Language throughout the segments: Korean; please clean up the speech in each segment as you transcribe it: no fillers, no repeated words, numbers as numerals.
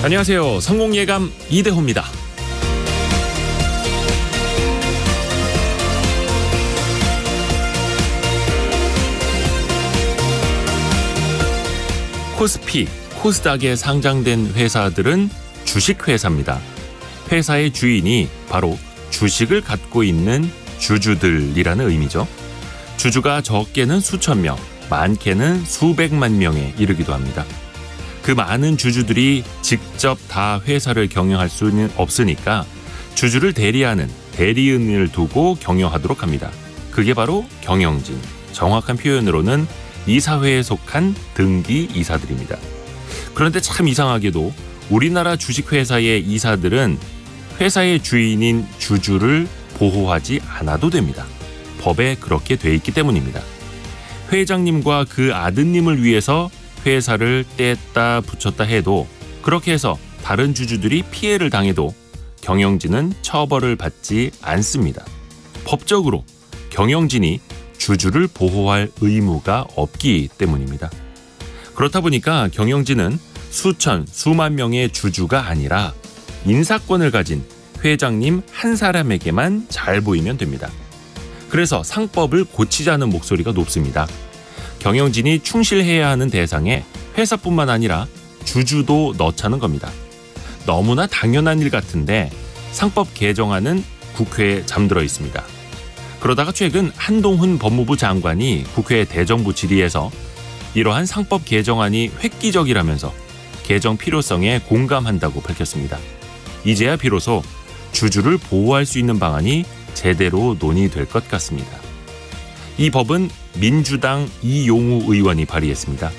안녕하세요. 성공예감 이대호입니다. 코스피, 코스닥에 상장된 회사들은 주식회사입니다. 회사의 주인이 바로 주식을 갖고 있는 주주들이라는 의미죠. 주주가 적게는 수천 명, 많게는 수백만 명에 이르기도 합니다. 그 많은 주주들이 직접 다 회사를 경영할 수는 없으니까 주주를 대리하는 대리인을 두고 경영하도록 합니다. 그게 바로 경영진, 정확한 표현으로는 이사회에 속한 등기 이사들입니다. 그런데 참 이상하게도 우리나라 주식회사의 이사들은 회사의 주인인 주주를 보호하지 않아도 됩니다. 법에 그렇게 돼 있기 때문입니다. 회장님과 그 아드님을 위해서 회사를 뗐다 붙였다 해도, 그렇게 해서 다른 주주들이 피해를 당해도 경영진은 처벌을 받지 않습니다. 법적으로 경영진이 주주를 보호할 의무가 없기 때문입니다. 그렇다 보니까 경영진은 수천, 수만 명의 주주가 아니라 인사권을 가진 회장님 한 사람에게만 잘 보이면 됩니다. 그래서 상법을 고치자는 목소리가 높습니다. 경영진이 충실해야 하는 대상에 회사뿐만 아니라 주주도 넣자는 겁니다. 너무나 당연한 일 같은데 상법 개정안은 국회에 잠들어 있습니다. 그러다가 최근 한동훈 법무부 장관이 국회 대정부 질의에서 이러한 상법 개정안이 획기적이라면서 개정 필요성에 공감한다고 밝혔습니다. 이제야 비로소 주주를 보호할 수 있는 방안이 제대로 논의될 것 같습니다. 이 법은 민주당 이용우 의원이 발의했습니다.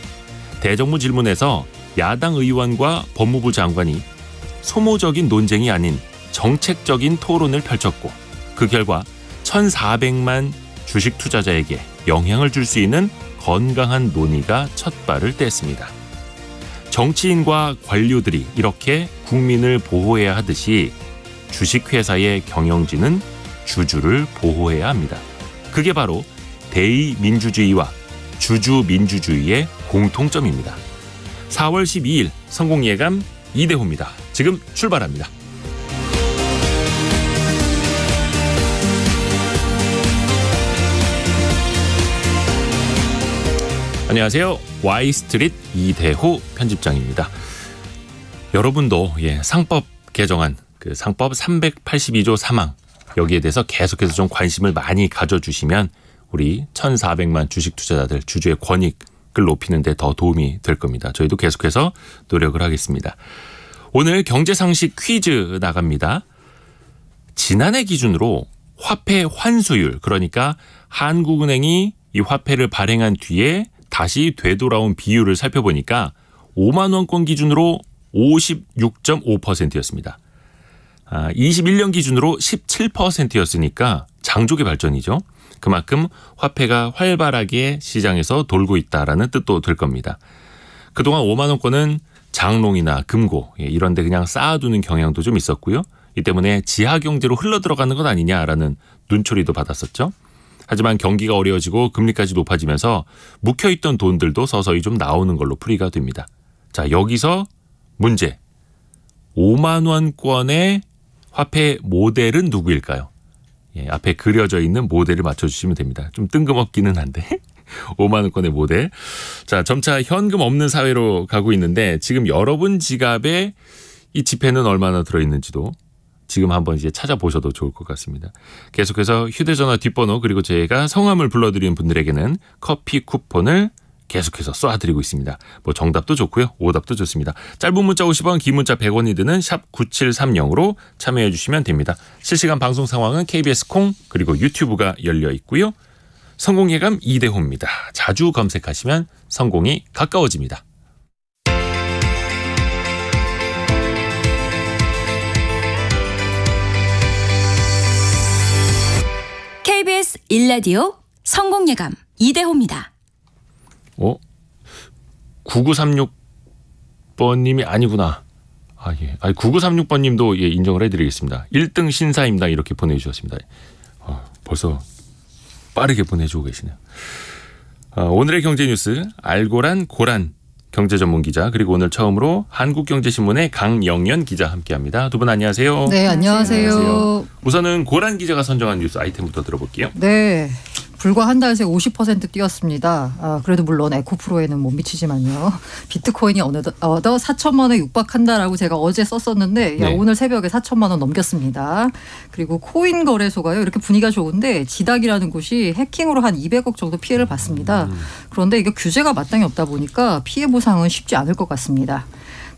대정부 질문에서 야당 의원과 법무부 장관이 소모적인 논쟁이 아닌 정책적인 토론을 펼쳤고, 그 결과 1,400만 주식 투자자에게 영향을 줄 수 있는 건강한 논의가 첫 발을 뗐습니다. 정치인과 관료들이 이렇게 국민을 보호해야 하듯이 주식회사의 경영진은 주주를 보호해야 합니다. 그게 바로 대의민주주의와 주주민주주의의 공통점입니다. 4월 12일 성공예감 이대호입니다. 지금 출발합니다. 안녕하세요. Y스트릿 이대호 편집장입니다. 여러분도 상법 개정안, 그 상법 382조 3항, 여기에 대해서 계속해서 좀 관심을 많이 가져주시면 우리 1,400만 주식 투자자들 주주의 권익을 높이는 데 더 도움이 될 겁니다. 저희도 계속해서 노력을 하겠습니다. 오늘 경제상식 퀴즈 나갑니다. 지난해 기준으로 화폐 환수율, 그러니까 한국은행이 이 화폐를 발행한 뒤에 다시 되돌아온 비율을 살펴보니까 5만 원권 기준으로 56.5%였습니다. 21년 기준으로 17%였으니까 장족의 발전이죠. 그만큼 화폐가 활발하게 시장에서 돌고 있다라는 뜻도 될 겁니다. 그동안 5만 원권은 장롱이나 금고 이런 데 그냥 쌓아두는 경향도 좀 있었고요. 이 때문에 지하경제로 흘러들어가는 것 아니냐라는 눈초리도 받았었죠. 하지만 경기가 어려워지고 금리까지 높아지면서 묵혀있던 돈들도 서서히 좀 나오는 걸로 풀이가 됩니다. 자, 여기서 문제. 5만 원권의 화폐 모델은 누구일까요? 앞에 그려져 있는 모델을 맞춰주시면 됩니다. 좀 뜬금없기는 한데 5만 원권의 모델. 자, 점차 현금 없는 사회로 가고 있는데 지금 여러분 지갑에 이 지폐는 얼마나 들어있는지도 지금 한번 이제 찾아보셔도 좋을 것 같습니다. 계속해서 휴대전화 뒷번호 그리고 저희가 성함을 불러드리는 분들에게는 커피 쿠폰을 계속해서 쏴드리고 있습니다. 뭐 정답도 좋고요. 오답도 좋습니다. 짧은 문자 50원, 긴 문자 100원이 드는 샵 9730으로 참여해 주시면 됩니다. 실시간 방송 상황은 KBS 콩 그리고 유튜브가 열려 있고요. 성공예감 이대호입니다. 자주 검색하시면 성공이 가까워집니다. KBS 1라디오 성공예감 이대호입니다. 9936번님이 아니구나. 예. 9936번님도 인정을 해드리겠습니다. 1등 신사임당 이렇게 보내주셨습니다. 벌써 빠르게 보내주고 계시네요. 오늘의 경제뉴스 알고란 고란 경제 전문 기자 그리고 오늘 처음으로 한국경제신문의 강영연 기자 함께합니다. 두 분 안녕하세요. 네, 안녕하세요. 우선은 고란 기자가 선정한 뉴스 아이템부터 들어볼게요. 네. 불과 한 달 새 50% 뛰었습니다. 그래도 물론 에코프로에는 못 미치지만요. 비트코인이 어느덧 4천만 원에 육박한다라고 제가 어제 썼었는데 네. 오늘 새벽에 4천만 원 넘겼습니다. 그리고 코인 거래소가요. 이렇게 분위기가 좋은데 지닥이라는 곳이 해킹으로 한 200억 정도 피해를 봤습니다. 그런데 이게 규제가 마땅히 없다 보니까 피해 보상은 쉽지 않을 것 같습니다.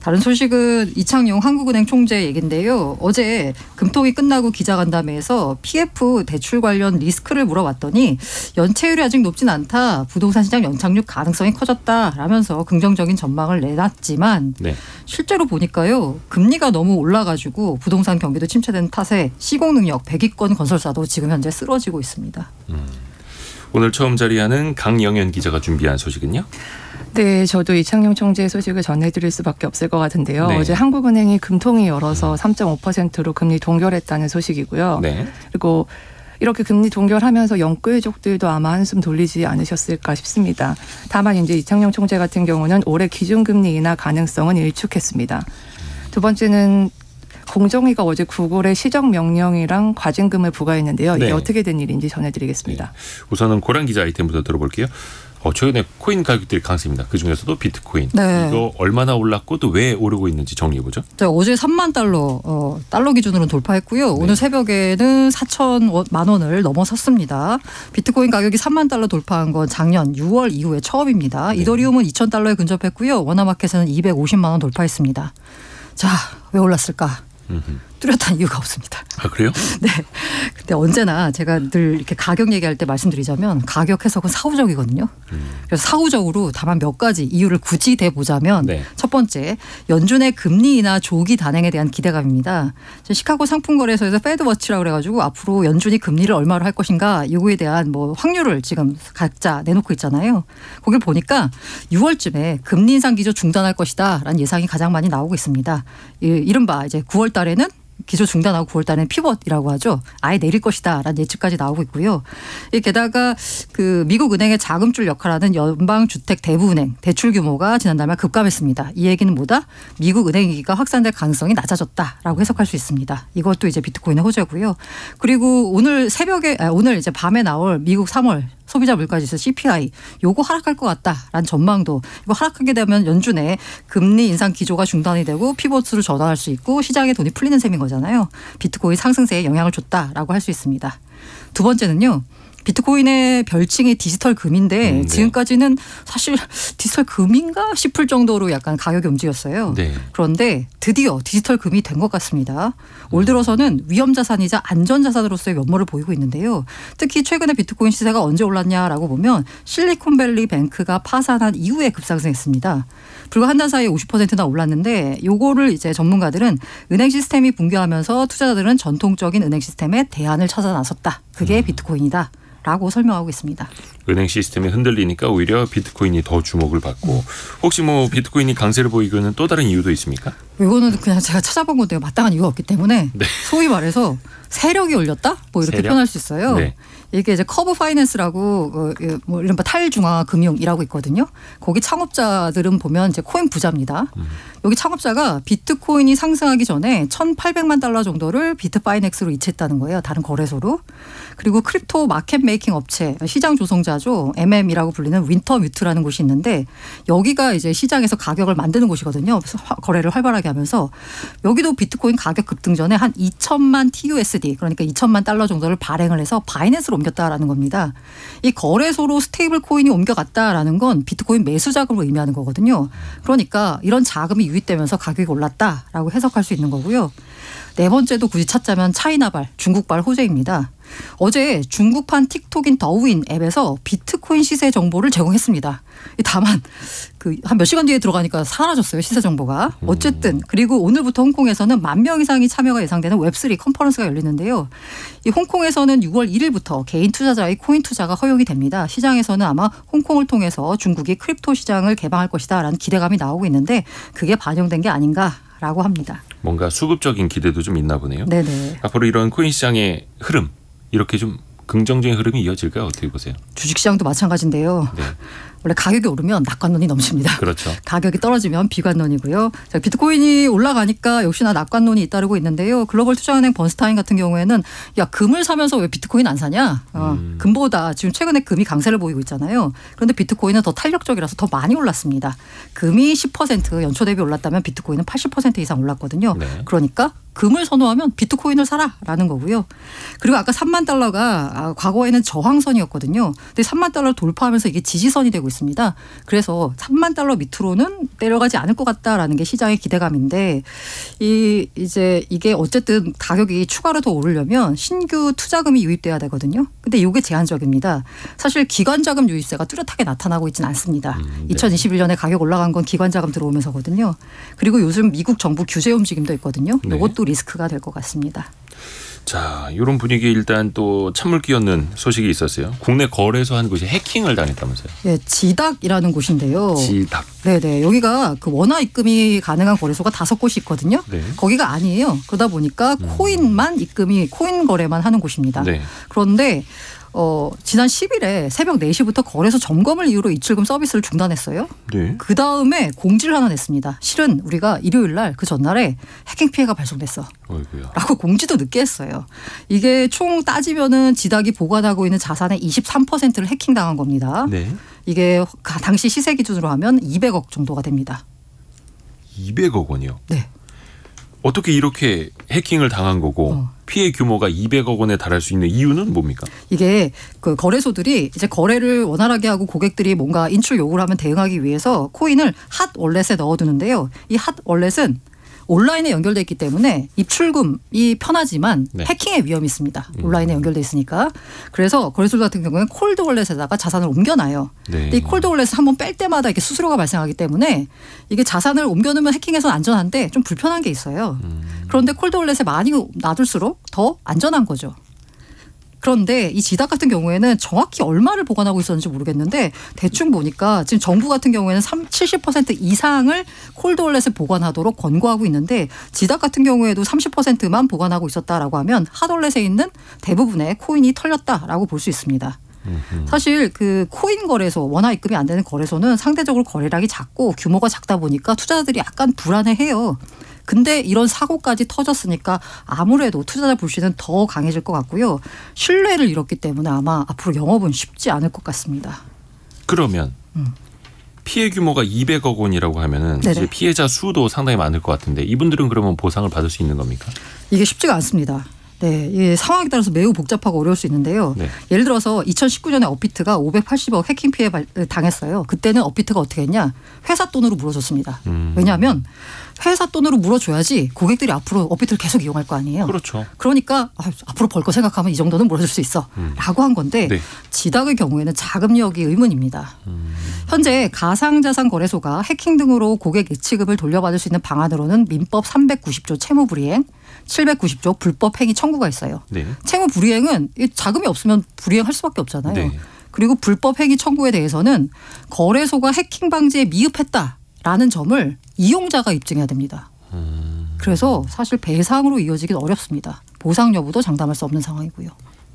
다른 소식은 이창용 한국은행 총재 얘긴데요. 어제 금통위 끝나고 기자간담회에서 PF 대출 관련 리스크를 물어봤더니 연체율이 아직 높진 않다. 부동산 시장 연착륙 가능성이 커졌다라면서 긍정적인 전망을 내놨지만 네. 실제로 보니까요. 금리가 너무 올라가지고 부동산 경기도 침체된 탓에 시공능력 100위권 건설사도 지금 현재 쓰러지고 있습니다. 오늘 처음 자리하는 강영연 기자가 준비한 소식은요? 네, 저도 이창용 총재의 소식을 전해드릴 수밖에 없을 것 같은데요. 네. 어제 한국은행이 금통위 열어서 3.5%로 금리 동결했다는 소식이고요. 네. 그리고 이렇게 금리 동결하면서 연구회족들도 아마 한숨 돌리지 않으셨을까 싶습니다. 다만 이제 이창용 총재 같은 경우는 올해 기준금리 인하 가능성은 일축했습니다. 두 번째는 공정위가 어제 구글의 시정 명령이랑 과징금을 부과했는데요. 이게 네. 어떻게 된 일인지 전해드리겠습니다. 우선은 고란 기자 아이템부터 들어볼게요. 최근에 코인 가격들이 강세입니다. 그중에서도 비트코인. 네. 이거 얼마나 올랐고 또 왜 오르고 있는지 정리해보죠. 어제 3만 달러 기준으로는 돌파했고요. 오늘 새벽에는 4천만 원을 넘어섰습니다. 비트코인 가격이 3만 달러 돌파한 건 작년 6월 이후에 처음입니다. 이더리움은 2천 달러에 근접했고요. 워너마켓에는 250만 원 돌파했습니다. 자, 왜 올랐을까? 뚜렷한 이유가 없습니다. 아, 그래요? 네. 근데 언제나 제가 늘 이렇게 가격 얘기할 때 말씀드리자면 가격 해석은 사후적이거든요. 그래서 사후적으로 다만 몇 가지 이유를 굳이 대보자면 네. 첫 번째, 연준의 금리 인하 조기 단행에 대한 기대감입니다. 시카고 상품거래소에서 패드워치라고 그래가지고 앞으로 연준이 금리를 얼마로 할 것인가 이거에 대한 뭐 확률을 지금 각자 내놓고 있잖아요. 거길 보니까 6월쯤에 금리 인상 기조 중단할 것이다라는 예상이 가장 많이 나오고 있습니다. 이른바 이제 9월 달에는 기조 중단하고 9월 달에는 피벗이라고 하죠. 아예 내릴 것이다라는 예측까지 나오고 있고요. 게다가 그 미국 은행의 자금줄 역할하는 연방주택대부은행 대출 규모가 지난달 말 급감했습니다. 이 얘기는 뭐다? 미국 은행 위기가 확산될 가능성이 낮아졌다라고 해석할 수 있습니다. 이것도 이제 비트코인의 호재고요. 그리고 오늘 오늘 이제 밤에 나올 미국 3월 소비자 물가지수 CPI 요거 하락할 것 같다라는 전망도 이거 하락하게 되면 연준의 금리 인상 기조가 중단이 되고 피벗으로 전환할 수 있고 시장에 돈이 풀리는 셈인 거잖아요. 비트코인 상승세에 영향을 줬다라고 할 수 있습니다. 두 번째는요. 비트코인의 별칭이 디지털 금인데 네. 지금까지는 사실 디지털 금인가 싶을 정도로 약간 가격이 움직였어요. 네. 그런데 드디어 디지털 금이 된 것 같습니다. 올 들어서는 위험자산이자 안전자산으로서의 면모를 보이고 있는데요. 특히 최근에 비트코인 시세가 언제 올랐냐라고 보면 실리콘밸리 뱅크가 파산한 이후에 급상승했습니다. 불과 한 달 사이에 50%나 올랐는데 요거를 이제 전문가들은 은행 시스템이 붕괴하면서 투자자들은 전통적인 은행 시스템에 대안을 찾아 나섰다. 그게 비트코인이다. 라고 설명하고 있습니다. 은행 시스템이 흔들리니까 오히려 비트코인이 더 주목을 받고 혹시 뭐 비트코인이 강세를 보이고는 또 다른 이유도 있습니까? 이거는 그냥 제가 찾아본 건데요. 마땅한 이유가 없기 때문에 네. 소위 말해서 세력이 올렸다? 뭐 이렇게 세력? 표현할 수 있어요. 네. 이게 이제 커브 파이낸스라고 뭐 이른바 탈중앙화 금융이라고 있거든요. 거기 창업자들은 보면 이제 코인 부자입니다. 여기 창업자가 비트코인이 상승하기 전에 1,800만 달러 정도를 비트파이넥스로 이체했다는 거예요. 다른 거래소로. 그리고 크립토 마켓 메이킹 업체 시장 조성자죠. MM이라고 불리는 윈터뮤트라는 곳이 있는데 여기가 이제 시장에서 가격을 만드는 곳이거든요. 그래서 거래를 활발하게 하면서 여기도 비트코인 가격 급등 전에 한 2천만 TUSD 그러니까 2천만 달러 정도를 발행을 해서 바이낸스로 옮겼다라는 겁니다. 이 거래소로 스테이블 코인이 옮겨갔다라는 건 비트코인 매수 자금을 의미하는 거거든요. 그러니까 이런 자금이 유입되면서 가격이 올랐다라고 해석할 수 있는 거고요. 네 번째도 굳이 찾자면 차이나발, 중국발 호재입니다. 어제 중국판 틱톡인 더윈 앱에서 비트코인 시세 정보를 제공했습니다. 다만 한 몇 시간 뒤에 들어가니까 사라졌어요. 시세 정보가. 어쨌든 그리고 오늘부터 홍콩에서는 10,000명 이상이 참여가 예상되는 웹3 컨퍼런스가 열리는데요. 이 홍콩에서는 6월 1일부터 개인 투자자의 코인 투자가 허용이 됩니다. 시장에서는 아마 홍콩을 통해서 중국이 크립토 시장을 개방할 것이다라는 기대감이 나오고 있는데 그게 반영된 게 아닌가라고 합니다. 뭔가 수급적인 기대도 좀 있나 보네요. 네네. 앞으로 이런 코인 시장의 흐름 이렇게 좀 긍정적인 흐름이 이어질까요? 어떻게 보세요? 주식시장도 마찬가지인데요. 네. 원래 가격이 오르면 낙관론이 넘칩니다. 그렇죠. 가격이 떨어지면 비관론이고요. 자, 비트코인이 올라가니까 역시나 낙관론이 잇따르고 있는데요. 글로벌 투자은행 번스타인 같은 경우에는 야 금을 사면서 왜 비트코인 안 사냐? 금보다 지금 최근에 금이 강세를 보이고 있잖아요. 그런데 비트코인은 더 탄력적이라서 더 많이 올랐습니다. 금이 10% 연초 대비 올랐다면 비트코인은 80% 이상 올랐거든요. 네. 그러니까 금을 선호하면 비트코인을 사라라는 거고요. 그리고 아까 3만 달러가 과거에는 저항선이었거든요. 근데 3만 달러를 돌파하면서 이게 지지선이 되고 있습니다. 그래서 3만 달러 밑으로는 내려가지 않을 것 같다라는 게 시장의 기대감인데 이제 이게 어쨌든 가격이 추가로 더 오르려면 신규 투자금이 유입돼야 되거든요. 근데 이게 제한적입니다. 사실 기관자금 유입세가 뚜렷하게 나타나고 있지는 않습니다. 네. 2021년에 가격 올라간 건 기관자금 들어오면서거든요. 그리고 요즘 미국 정부 규제 움직임도 있거든요. 네. 이것도 리스크가 될 것 같습니다. 자, 이런 분위기에 일단 또 찬물 끼얹는 소식이 있었어요. 국내 거래소 한 곳이 해킹을 당했다면서요. 네, 지닥이라는 곳인데요. 지닥. 네네. 여기가 그 원화 입금이 가능한 거래소가 5곳이 있거든요. 네. 거기가 아니에요. 그러다 보니까 코인만 입금이 코인 거래만 하는 곳입니다. 네. 그런데 지난 10일에 새벽 4시부터 거래소 점검을 이유로 입출금 서비스를 중단했어요. 네. 그다음에 공지를 하나 냈습니다. 실은 우리가 일요일 날 그 전날에 해킹 피해가 발생됐어. 어이구야. 라고 공지도 늦게 했어요. 이게 총 따지면은 지닥이 보관하고 있는 자산의 23%를 해킹당한 겁니다. 네. 이게 당시 시세 기준으로 하면 200억 정도가 됩니다. 200억 원이요. 네. 어떻게 이렇게 해킹을 당한 거고 피해 규모가 200억 원에 달할 수 있는 이유는 뭡니까? 이게 그 거래소들이 이제 거래를 원활하게 하고 고객들이 뭔가 인출 요구를 하면 대응하기 위해서 코인을 핫 월렛에 넣어두는데요. 이 핫 월렛은 온라인에 연결돼 있기 때문에 입출금이 편하지만 네. 해킹의 위험이 있습니다. 온라인에 연결돼 있으니까. 그래서 거래소 같은 경우는 콜드 월렛에다가 자산을 옮겨놔요. 네. 근데 이 콜드 월렛을 한번 뺄 때마다 이렇게 수수료가 발생하기 때문에 이게 자산을 옮겨놓으면 해킹에서는 안전한데 좀 불편한 게 있어요. 그런데 콜드 월렛에 많이 놔둘수록 더 안전한 거죠. 그런데 이 지닥 같은 경우에는 정확히 얼마를 보관하고 있었는지 모르겠는데 대충 보니까 지금 정부 같은 경우에는 70% 이상을 콜드월렛에 보관하도록 권고하고 있는데 지닥 같은 경우에도 30%만 보관하고 있었다라고 하면 핫월렛에 있는 대부분의 코인이 털렸다라고 볼 수 있습니다. 사실 그 코인 거래소 원화 입금이 안 되는 거래소는 상대적으로 거래량이 작고 규모가 작다 보니까 투자자들이 약간 불안해해요. 근데 이런 사고까지 터졌으니까 아무래도 투자자 불신은 더 강해질 것 같고요. 신뢰를 잃었기 때문에 아마 앞으로 영업은 쉽지 않을 것 같습니다. 그러면 피해 규모가 200억 원이라고 하면은 이제 피해자 수도 상당히 많을 것 같은데 이분들은 그러면 보상을 받을 수 있는 겁니까? 이게 쉽지가 않습니다. 네, 이 상황에 따라서 매우 복잡하고 어려울 수 있는데요. 네. 예를 들어서 2019년에 업비트가 580억 해킹 피해 당했어요. 그때는 업비트가 어떻게 했냐? 회사 돈으로 물어줬습니다. 왜냐하면 회사 돈으로 물어줘야지 고객들이 앞으로 업비트를 계속 이용할 거 아니에요. 그렇죠. 그러니까 앞으로 벌 거 생각하면 이 정도는 물어줄 수 있어 라고 한 건데 네. 지닥의 경우에는 자금력이 의문입니다. 현재 가상자산 거래소가 해킹 등으로 고객 예치금을 돌려받을 수 있는 방안으로는 민법 390조 채무불이행 790조 불법 행위 청구가 있어요. 네. 채무 불이행은 자금이 없으면 불이행할 수밖에 없잖아요. 네. 그리고 불법 행위 청구에 대해서는 거래소가 해킹 방지에 미흡했다라는 점을 이용자가 입증해야 됩니다. 그래서 사실 배상으로 이어지긴 어렵습니다. 보상 여부도 장담할 수 없는 상황이고요.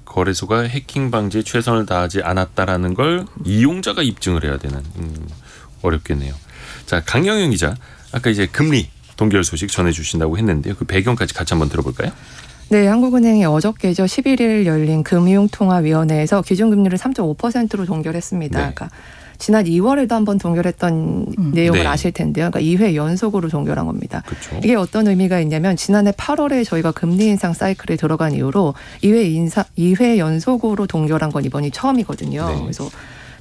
거래소가 해킹 방지에 최선을 다하지 않았다라는 걸 이용자가 입증을 해야 되는 어렵겠네요. 자, 강영영 기자, 아까 이제 금리 동결 소식 전해주신다고 했는데요. 그 배경까지 같이 한번 들어볼까요? 네, 한국은행이 어저께죠. 11일 열린 금융통화위원회에서 기준금리를 3.5%로 동결했습니다. 네. 그러니까 지난 2월에도 한번 동결했던 내용을 아실 텐데요. 그러니까 2회 연속으로 동결한 겁니다. 그쵸. 이게 어떤 의미가 있냐면 지난해 8월에 저희가 금리 인상 사이클에 들어간 이후로 2회 연속으로 동결한 건 이번이 처음이거든요. 네. 그래서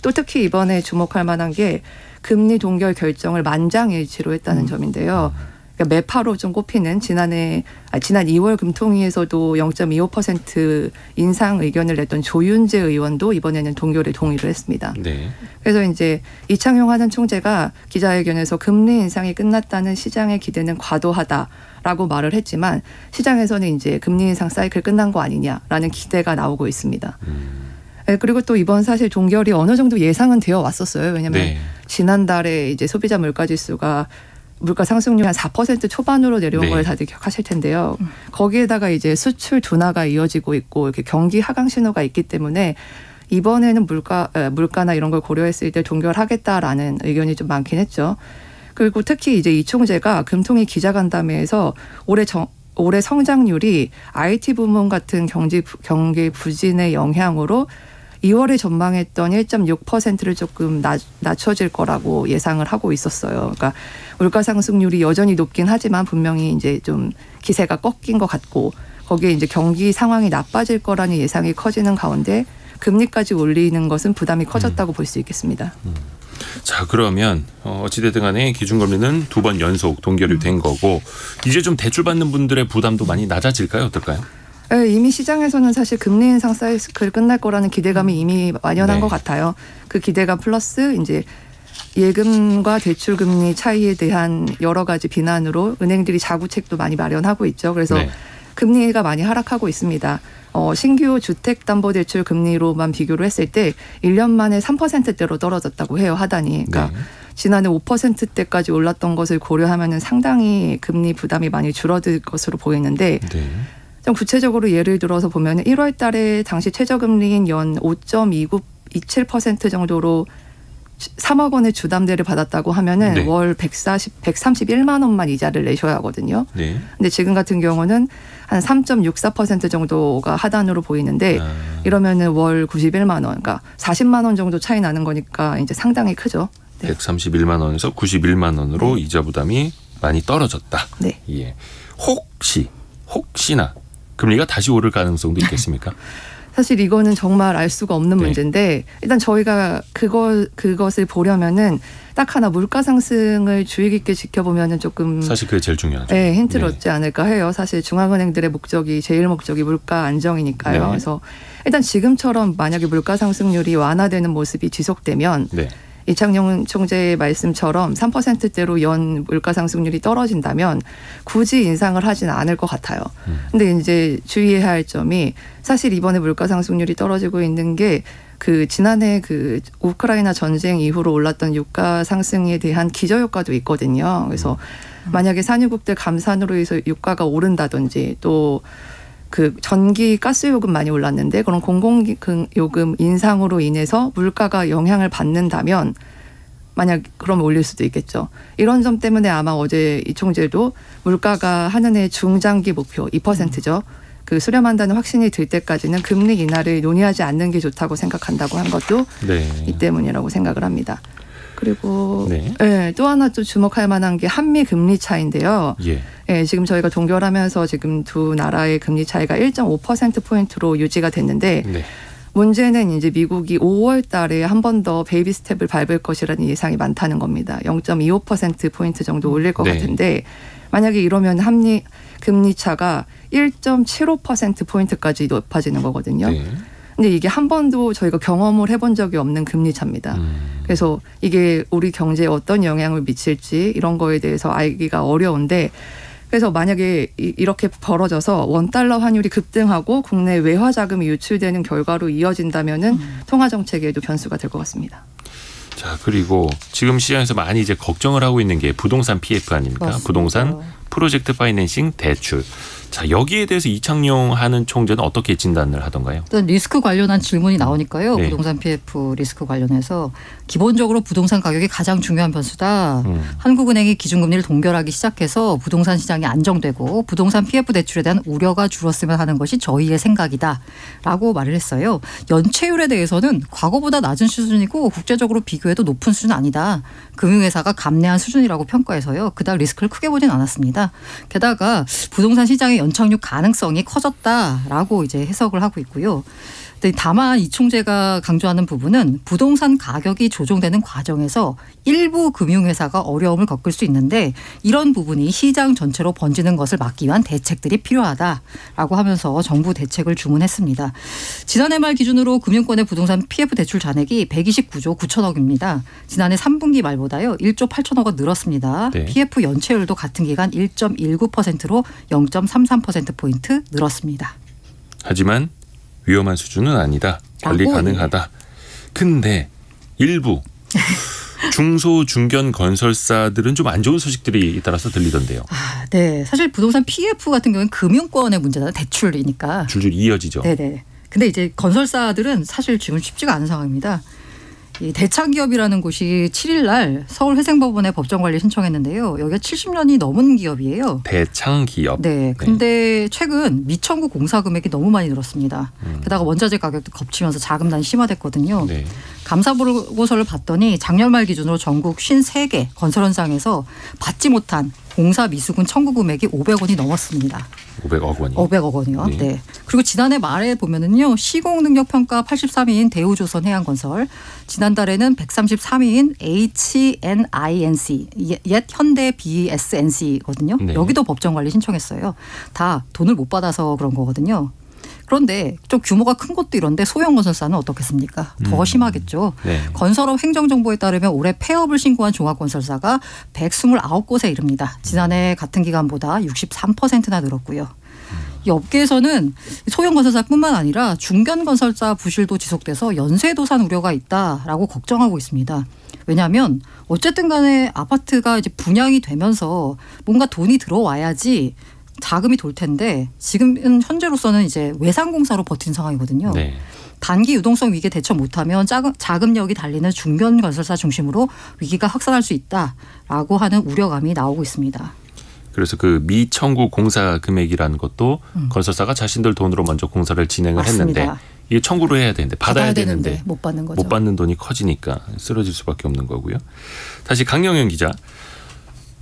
또 특히 이번에 주목할 만한 게 금리 동결 결정을 만장일치로 했다는 점인데요. 그러니까 매파로 좀 꼽히는 지난 2월 금통위에서도 0.25% 인상 의견을 냈던 조윤재 의원도 이번에는 동결에 동의를 했습니다. 네. 그래서 이제 이창용 하는 총재가 기자회견에서 금리 인상이 끝났다는 시장의 기대는 과도하다라고 말을 했지만 시장에서는 이제 금리 인상 사이클 끝난 거 아니냐라는 기대가 나오고 있습니다. 네, 그리고 또 이번 사실 동결이 어느 정도 예상은 되어 왔었어요. 왜냐하면 지난달에 이제 소비자 물가지수가 물가 상승률이 한 4% 초반으로 내려온 걸 다들 기억하실 텐데요. 거기에다가 이제 수출 둔화가 이어지고 있고 이렇게 경기 하강 신호가 있기 때문에 이번에는 물가나 이런 걸 고려했을 때 동결하겠다라는 의견이 좀 많긴 했죠. 그리고 특히 이제 이 총재가 금통위 기자간담회에서 올해 성장률이 IT 부문 같은 경기 부진의 영향으로 2월에 전망했던 1.6%를 조금 낮춰질 거라고 예상을 하고 있었어요. 그러니까 물가 상승률이 여전히 높긴 하지만 분명히 이제 좀 기세가 꺾인 것 같고 거기에 이제 경기 상황이 나빠질 거라는 예상이 커지는 가운데 금리까지 올리는 것은 부담이 커졌다고 볼 수 있겠습니다. 자, 그러면 어찌됐든 간에 기준금리는 2번 연속 동결이 된 거고 이제 좀 대출받는 분들의 부담도 많이 낮아질까요? 어떨까요? 네, 이미 시장에서는 사실 금리 인상 사이클 끝날 거라는 기대감이 이미 만연한 네. 것 같아요. 그 기대감 플러스 이제 예금과 대출 금리 차이에 대한 여러 가지 비난으로 은행들이 자구책도 많이 마련하고 있죠. 그래서 네. 금리가 많이 하락하고 있습니다. 신규 주택담보대출 금리로만 비교를 했을 때 1년 만에 3%대로 떨어졌다고 해요. 하단이. 그러니까 네. 지난해 5%대까지 올랐던 것을 고려하면 상당히 금리 부담이 많이 줄어들 것으로 보이는데 네. 좀 구체적으로 예를 들어서 보면 1월 달에 당시 최저금리인 연 5.27% 정도로 3억 원의 주담대를 받았다고 하면은 네. 월 131만 원만 이자를 내셔야 하거든요. 네. 근데 지금 같은 경우는 한 3.64% 정도가 하단으로 보이는데 이러면은 월 91만 원, 그러니까 40만 원 정도 차이 나는 거니까 이제 상당히 크죠. 네. 131만 원에서 91만 원으로 네. 이자 부담이 많이 떨어졌다. 네. 예. 혹시나 금리가 다시 오를 가능성도 있겠습니까? 사실 이거는 정말 알 수가 없는 네. 문제인데 일단 저희가 그것을 보려면은 딱 하나 물가 상승을 주의 깊게 지켜보면은 조금 사실 그게 제일 중요하죠. 네, 힌트를 네. 얻지 않을까 해요. 사실 중앙은행들의 제일 목적이 물가 안정이니까요. 네. 그래서 일단 지금처럼 만약에 물가 상승률이 완화되는 모습이 지속되면 네. 이창용 총재의 말씀처럼 3%대로 연 물가 상승률이 떨어진다면 굳이 인상을 하지는 않을 것 같아요. 근데 이제 주의해야 할 점이 사실 이번에 물가 상승률이 떨어지고 있는 게 그 지난해 그 우크라이나 전쟁 이후로 올랐던 유가 상승에 대한 기저효과도 있거든요. 그래서 만약에 산유국들 감산으로 해서 유가가 오른다든지 또 그 전기 가스 요금 많이 올랐는데 그런 공공요금 인상으로 인해서 물가가 영향을 받는다면 만약 그러면 올릴 수도 있겠죠. 이런 점 때문에 아마 어제 이 총재도 물가가 한 해 중장기 목표 2%죠. 그 수렴한다는 확신이 들 때까지는 금리 인하를 논의하지 않는 게 좋다고 생각한다고 한 것도 네. 이 때문이라고 생각을 합니다. 그리고 네. 네, 또 하나 또 주목할 만한 게 한미 금리 차이인데요. 예. 네, 지금 저희가 동결하면서 지금 두 나라의 금리 차이가 1.5%포인트로 유지가 됐는데 네. 문제는 이제 미국이 5월 달에 한 번 더 베이비 스텝을 밟을 것이라는 예상이 많다는 겁니다. 0.25%포인트 정도 올릴 것 네. 같은데 만약에 이러면 한미 금리 차가 1.75%포인트까지 높아지는 거거든요. 네. 근데 이게 한 번도 저희가 경험을 해본 적이 없는 금리 차입니다. 그래서 이게 우리 경제에 어떤 영향을 미칠지 이런 거에 대해서 알기가 어려운데 그래서 만약에 이렇게 벌어져서 원달러 환율이 급등하고 국내 외화 자금이 유출되는 결과로 이어진다면은 통화 정책에도 변수가 될 것 같습니다. 자, 그리고 지금 시장에서 많이 이제 걱정을 하고 있는 게 부동산 PF 아닙니까? 맞습니다. 부동산 프로젝트 파이낸싱 대출. 자, 여기에 대해서 이창용 하는 총재는 어떻게 진단을 하던가요? 일단 리스크 관련한 질문이 나오니까요. 네. 부동산 PF 리스크 관련해서 기본적으로 부동산 가격이 가장 중요한 변수다. 한국은행이 기준금리를 동결하기 시작해서 부동산 시장이 안정되고 부동산 PF 대출에 대한 우려가 줄었으면 하는 것이 저희의 생각이다라고 말을 했어요. 연체율에 대해서는 과거보다 낮은 수준이고 국제적으로 비교해도 높은 수준은 아니다. 금융회사가 감내한 수준이라고 평가해서요. 그닥 리스크를 크게 보진 않았습니다. 게다가 부동산 시장의 연착륙 가능성이 커졌다라고 이제 해석을 하고 있고요. 다만 이 총재가 강조하는 부분은 부동산 가격이 조정되는 과정에서 일부 금융회사가 어려움을 겪을 수 있는데 이런 부분이 시장 전체로 번지는 것을 막기 위한 대책들이 필요하다라고 하면서 정부 대책을 주문했습니다. 지난해 말 기준으로 금융권의 부동산 PF 대출 잔액이 129조 9천억입니다. 지난해 3분기 말보다요 1조 8천억원 늘었습니다. 네. PF 연체율도 같은 기간 1.19%로 0.33%포인트 늘었습니다. 하지만 위험한 수준은 아니다. 관리 라고, 가능하다. 근데 일부 중소 중견 건설사들은 좀 안 좋은 소식들이 잇따라서 들리던데요. 네. 사실 부동산 PF 같은 경우는 금융권의 문제잖아요. 대출이니까. 줄줄 이어지죠. 네네. 근데 이제 건설사들은 사실 지금 쉽지가 않은 상황입니다. 이 대창기업이라는 곳이 7일 날 서울회생법원에 법정관리 신청했는데요. 여기가 70년이 넘은 기업이에요. 대창기업. 네. 근데 최근 미청구 공사 금액이 너무 많이 늘었습니다. 게다가 원자재 가격도 겹치면서 자금난이 심화됐거든요. 네. 감사 보고서를 봤더니 작년 말 기준으로 전국 53개 건설 현장에서 받지 못한 공사 미수금 청구 금액이 500원이 넘었습니다. 500억 원이. 500억 원이요. 네. 네. 그리고 지난해 말에 보면은요. 시공 능력 평가 83위인 대우조선 해양건설, 지난달에는 133위인 HNINC, 옛 현대 BSNC거든요. 네. 여기도 법정 관리 신청했어요. 다 돈을 못 받아서 그런 거거든요. 그런데 좀 규모가 큰 곳도 이런데 소형 건설사는 어떻겠습니까? 더 심하겠죠. 네. 건설업 행정정보에 따르면 올해 폐업을 신고한 종합건설사가 129곳에 이릅니다. 지난해 같은 기간보다 63%나 늘었고요. 이 업계에서는 소형 건설사뿐만 아니라 중견 건설사 부실도 지속돼서 연쇄도산 우려가 있다라고 걱정하고 있습니다. 왜냐하면 어쨌든 간에 아파트가 이제 분양이 되면서 뭔가 돈이 들어와야지 자금이 돌 텐데 지금 현재로서는 이제 외상공사로 버틴 상황이거든요. 네. 단기 유동성 위기에 대처 못하면 자금력이 달리는 중견 건설사 중심으로 위기가 확산할 수 있다라고 하는 우려감이 나오고 있습니다. 그래서 그 미청구 공사 금액이라는 것도 건설사가 자신들 돈으로 먼저 공사를 진행을 맞습니다. 했는데 이게 청구를 해야 되는데 받아야 되는데 못 받는 거죠. 못 받는 돈이 커지니까 쓰러질 수밖에 없는 거고요. 다시 강영현 기자.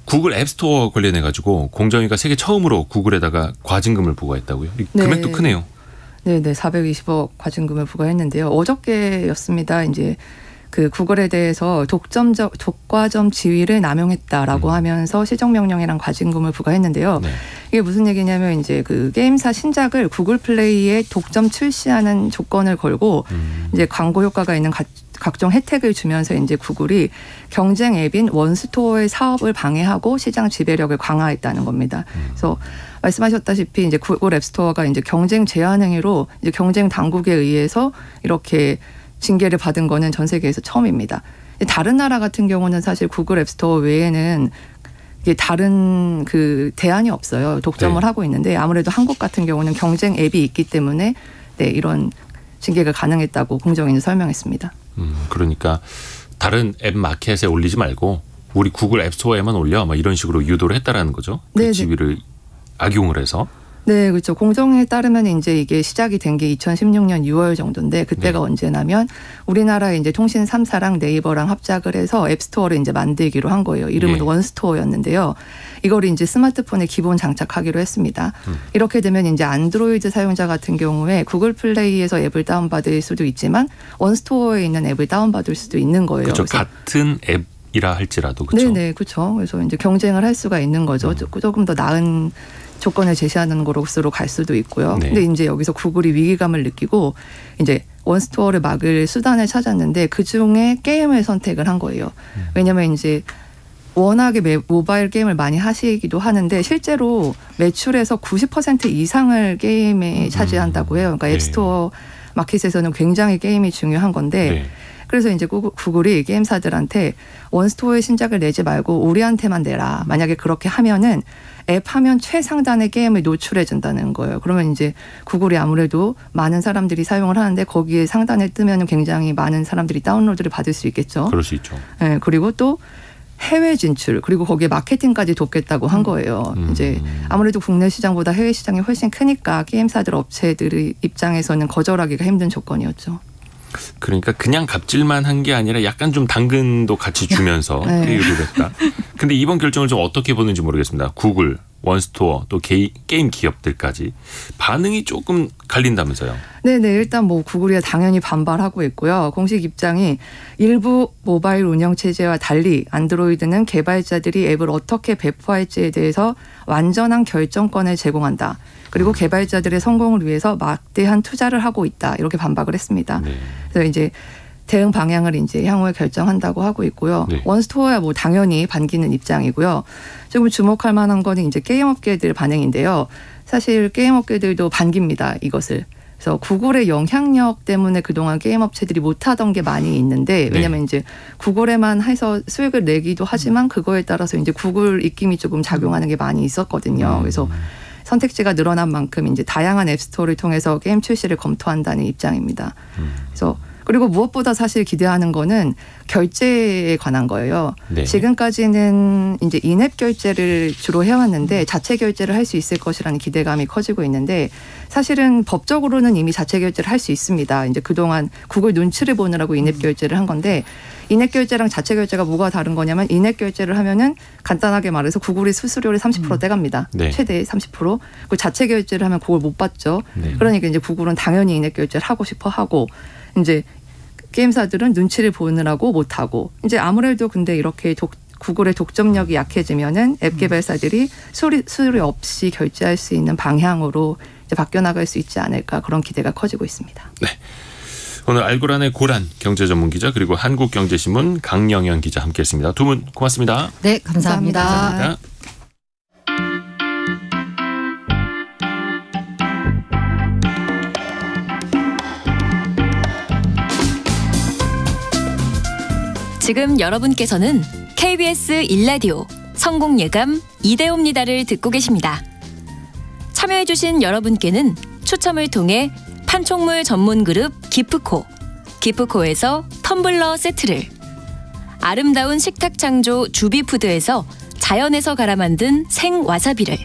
구글 앱스토어 관련해 가지고 공정위가 세계 처음으로 구글에다가 과징금을 부과했다고요. 네. 금액도 크네요. 네, 420억 과징금을 부과했는데요. 어저께였습니다. 이제 그 구글에 대해서 독과점 지위를 남용했다라고 하면서 시정명령이랑 과징금을 부과했는데요. 네. 이게 무슨 얘기냐면 이제 그 게임사 신작을 구글 플레이에 독점 출시하는 조건을 걸고 이제 광고 효과가 있는 각종 혜택을 주면서 이제 구글이 경쟁 앱인 원스토어의 사업을 방해하고 시장 지배력을 강화했다는 겁니다. 그래서 말씀하셨다시피 이제 구글 앱스토어가 이제 경쟁 제한 행위로 이제 경쟁 당국에 의해서 이렇게 징계를 받은 거는 전 세계에서 처음입니다. 다른 나라 같은 경우는 사실 구글 앱스토어 외에는 이게 다른 그 대안이 없어요. 독점을 네. 하고 있는데 아무래도 한국 같은 경우는 경쟁 앱이 있기 때문에 네, 이런 징계가 가능했다고 공정위는 설명했습니다. 그러니까 다른 앱 마켓에 올리지 말고 우리 구글 앱스토어에만 올려 막 이런 식으로 유도를 했다라는 거죠. 그 네, 지위를 악용을 해서. 네, 그렇죠. 공정에 따르면 이제 이게 시작이 된 게 2016년 6월 정도인데 그때가 네. 언제냐면 우리나라에 이제 통신 3사랑 네이버랑 합작을 해서 앱스토어를 이제 만들기로 한 거예요. 이름은 네. 원스토어였는데요. 이거를 이제 스마트폰에 기본 장착하기로 했습니다. 이렇게 되면 이제 안드로이드 사용자 같은 경우에 구글 플레이에서 앱을 다운받을 수도 있지만 원스토어에 있는 앱을 다운받을 수도 있는 거예요. 그렇죠. 같은 앱이라 할지라도 그렇죠. 네, 그렇죠. 그래서 이제 경쟁을 할 수가 있는 거죠. 조금 더 나은 조건을 제시하는 거로서로 갈 수도 있고요. 네. 근데 이제 여기서 구글이 위기감을 느끼고 이제 원스토어를 막을 수단을 찾았는데 그 중에 게임을 선택을 한 거예요. 왜냐하면 이제 워낙에 모바일 게임을 많이 하시기도 하는데 실제로 매출에서 90% 이상을 게임에 차지한다고 해요. 그러니까 네. 앱스토어 마켓에서는 굉장히 게임이 중요한 건데 네. 그래서 이제 구글이 게임사들한테 원스토어의 신작을 내지 말고 우리한테만 내라. 만약에 그렇게 하면은 앱 화면 최상단의 게임을 노출해 준다는 거예요. 그러면 이제 구글이 아무래도 많은 사람들이 사용을 하는데 거기에 상단에 뜨면 굉장히 많은 사람들이 다운로드를 받을 수 있겠죠. 그럴 수 있죠. 네, 그리고 또 해외 진출 그리고 거기에 마케팅까지 돕겠다고 한 거예요. 이제 아무래도 국내 시장보다 해외 시장이 훨씬 크니까 게임사들 업체들의 입장에서는 거절하기가 힘든 조건이었죠. 그러니까 그냥 갑질만 한 게 아니라 약간 좀 당근도 같이 주면서 네. 회유를 했다. 근데 이번 결정을 좀 어떻게 보는지 모르겠습니다. 구글, 원스토어 또 게임 기업들까지 반응이 조금 갈린다면서요. 네네. 일단 뭐 구글이 당연히 반발하고 있고요. 공식 입장이 일부 모바일 운영체제와 달리 안드로이드는 개발자들이 앱을 어떻게 배포할지에 대해서 완전한 결정권을 제공한다. 그리고 개발자들의 성공을 위해서 막대한 투자를 하고 있다. 이렇게 반박을 했습니다. 네. 그래서 이제 대응 방향을 이제 향후에 결정한다고 하고 있고요. 네. 원스토어야 뭐 당연히 반기는 입장이고요. 조금 주목할 만한 거는 이제 게임 업계들 반응인데요. 사실 게임 업계들도 반깁니다. 이것을. 그래서 구글의 영향력 때문에 그동안 게임 업체들이 못하던 게 많이 있는데 왜냐하면 이제 구글에만 해서 수익을 내기도 하지만 그거에 따라서 이제 구글 입김이 조금 작용하는 게 많이 있었거든요. 그래서 선택지가 늘어난 만큼 이제 다양한 앱스토어를 통해서 게임 출시를 검토한다는 입장입니다. 그래서 그리고 무엇보다 사실 기대하는 거는 결제에 관한 거예요. 네. 지금까지는 이제 인앱 결제를 주로 해왔는데 자체 결제를 할 수 있을 것이라는 기대감이 커지고 있는데 사실은 법적으로는 이미 자체 결제를 할 수 있습니다. 이제 그동안 구글 눈치를 보느라고 인앱 결제를 한 건데 인앱 결제랑 자체 결제가 뭐가 다른 거냐면 인앱 결제를 하면은 간단하게 말해서 구글이 수수료를 30% 떼갑니다. 네. 최대 30%. 그 자체 결제를 하면 그걸 못 받죠. 네. 그러니까 이제 구글은 당연히 인앱 결제를 하고 싶어 하고 이제 게임사들은 눈치를 보느라고 못 하고 이제 아무래도 근데 이렇게 구글의 독점력이 약해지면은 앱 개발사들이 수수료 없이 결제할 수 있는 방향으로 이제 바뀌어 나갈 수 있지 않을까 그런 기대가 커지고 있습니다. 네. 오늘 알고란의 고란 경제전문기자 그리고 한국경제신문 강영현 기자 함께했습니다. 두 분 고맙습니다. 네, 감사합니다. 감사합니다. 지금 여러분께서는 KBS 1라디오 성공예감 이대호입니다를 듣고 계십니다. 참여해주신 여러분께는 추첨을 통해 판촉물 전문 그룹 기프코에서 텀블러 세트를, 아름다운 식탁 창조 주비푸드에서 자연에서 갈아 만든 생와사비를,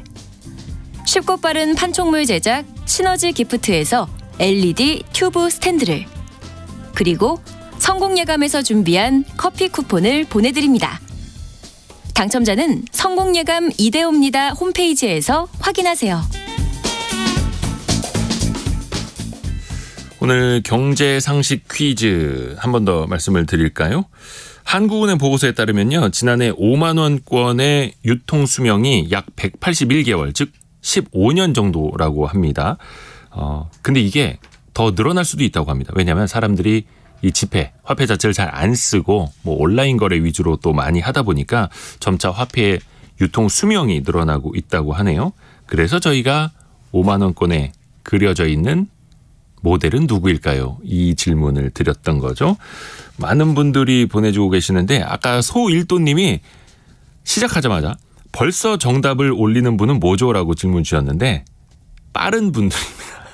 쉽고 빠른 판촉물 제작 시너지 기프트에서 LED 튜브 스탠드를, 그리고 성공예감에서 준비한 커피 쿠폰을 보내드립니다. 당첨자는 성공예감 이대호입니다 홈페이지에서 확인하세요. 오늘 경제상식 퀴즈 한 번 더 말씀을 드릴까요? 한국은행 보고서에 따르면요. 지난해 5만 원권의 유통 수명이 약 181개월, 즉 15년 정도라고 합니다. 근데 이게 더 늘어날 수도 있다고 합니다. 왜냐하면 사람들이 이 지폐, 화폐 자체를 잘 안 쓰고 뭐 온라인 거래 위주로 또 많이 하다 보니까 점차 화폐의 유통 수명이 늘어나고 있다고 하네요. 그래서 저희가 5만 원권에 그려져 있는 모델은 누구일까요? 이 질문을 드렸던 거죠. 많은 분들이 보내주고 계시는데 아까 소일도님이 시작하자마자 벌써 정답을 올리는 분은 뭐죠? 라고 질문 주셨는데 빠른 분들입니다.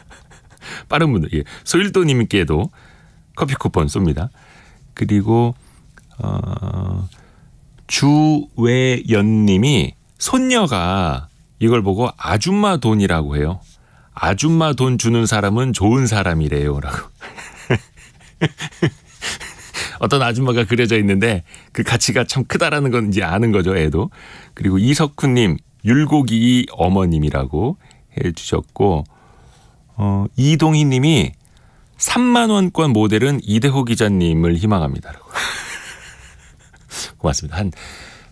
빠른 분들. 예. 소일도님께도 커피 쿠폰 쏩니다. 그리고 주외연님이 손녀가 이걸 보고 아줌마 돈이라고 해요. 아줌마 돈 주는 사람은 좋은 사람이래요. 라고. 어떤 아줌마가 그려져 있는데 그 가치가 참 크다라는 건 이제 아는 거죠. 애도. 그리고 이석훈님 율곡이 어머님이라고 해 주셨고 이동희 님이 3만 원권 모델은 이대호 기자님을 희망합니다라고. 고맙습니다. 한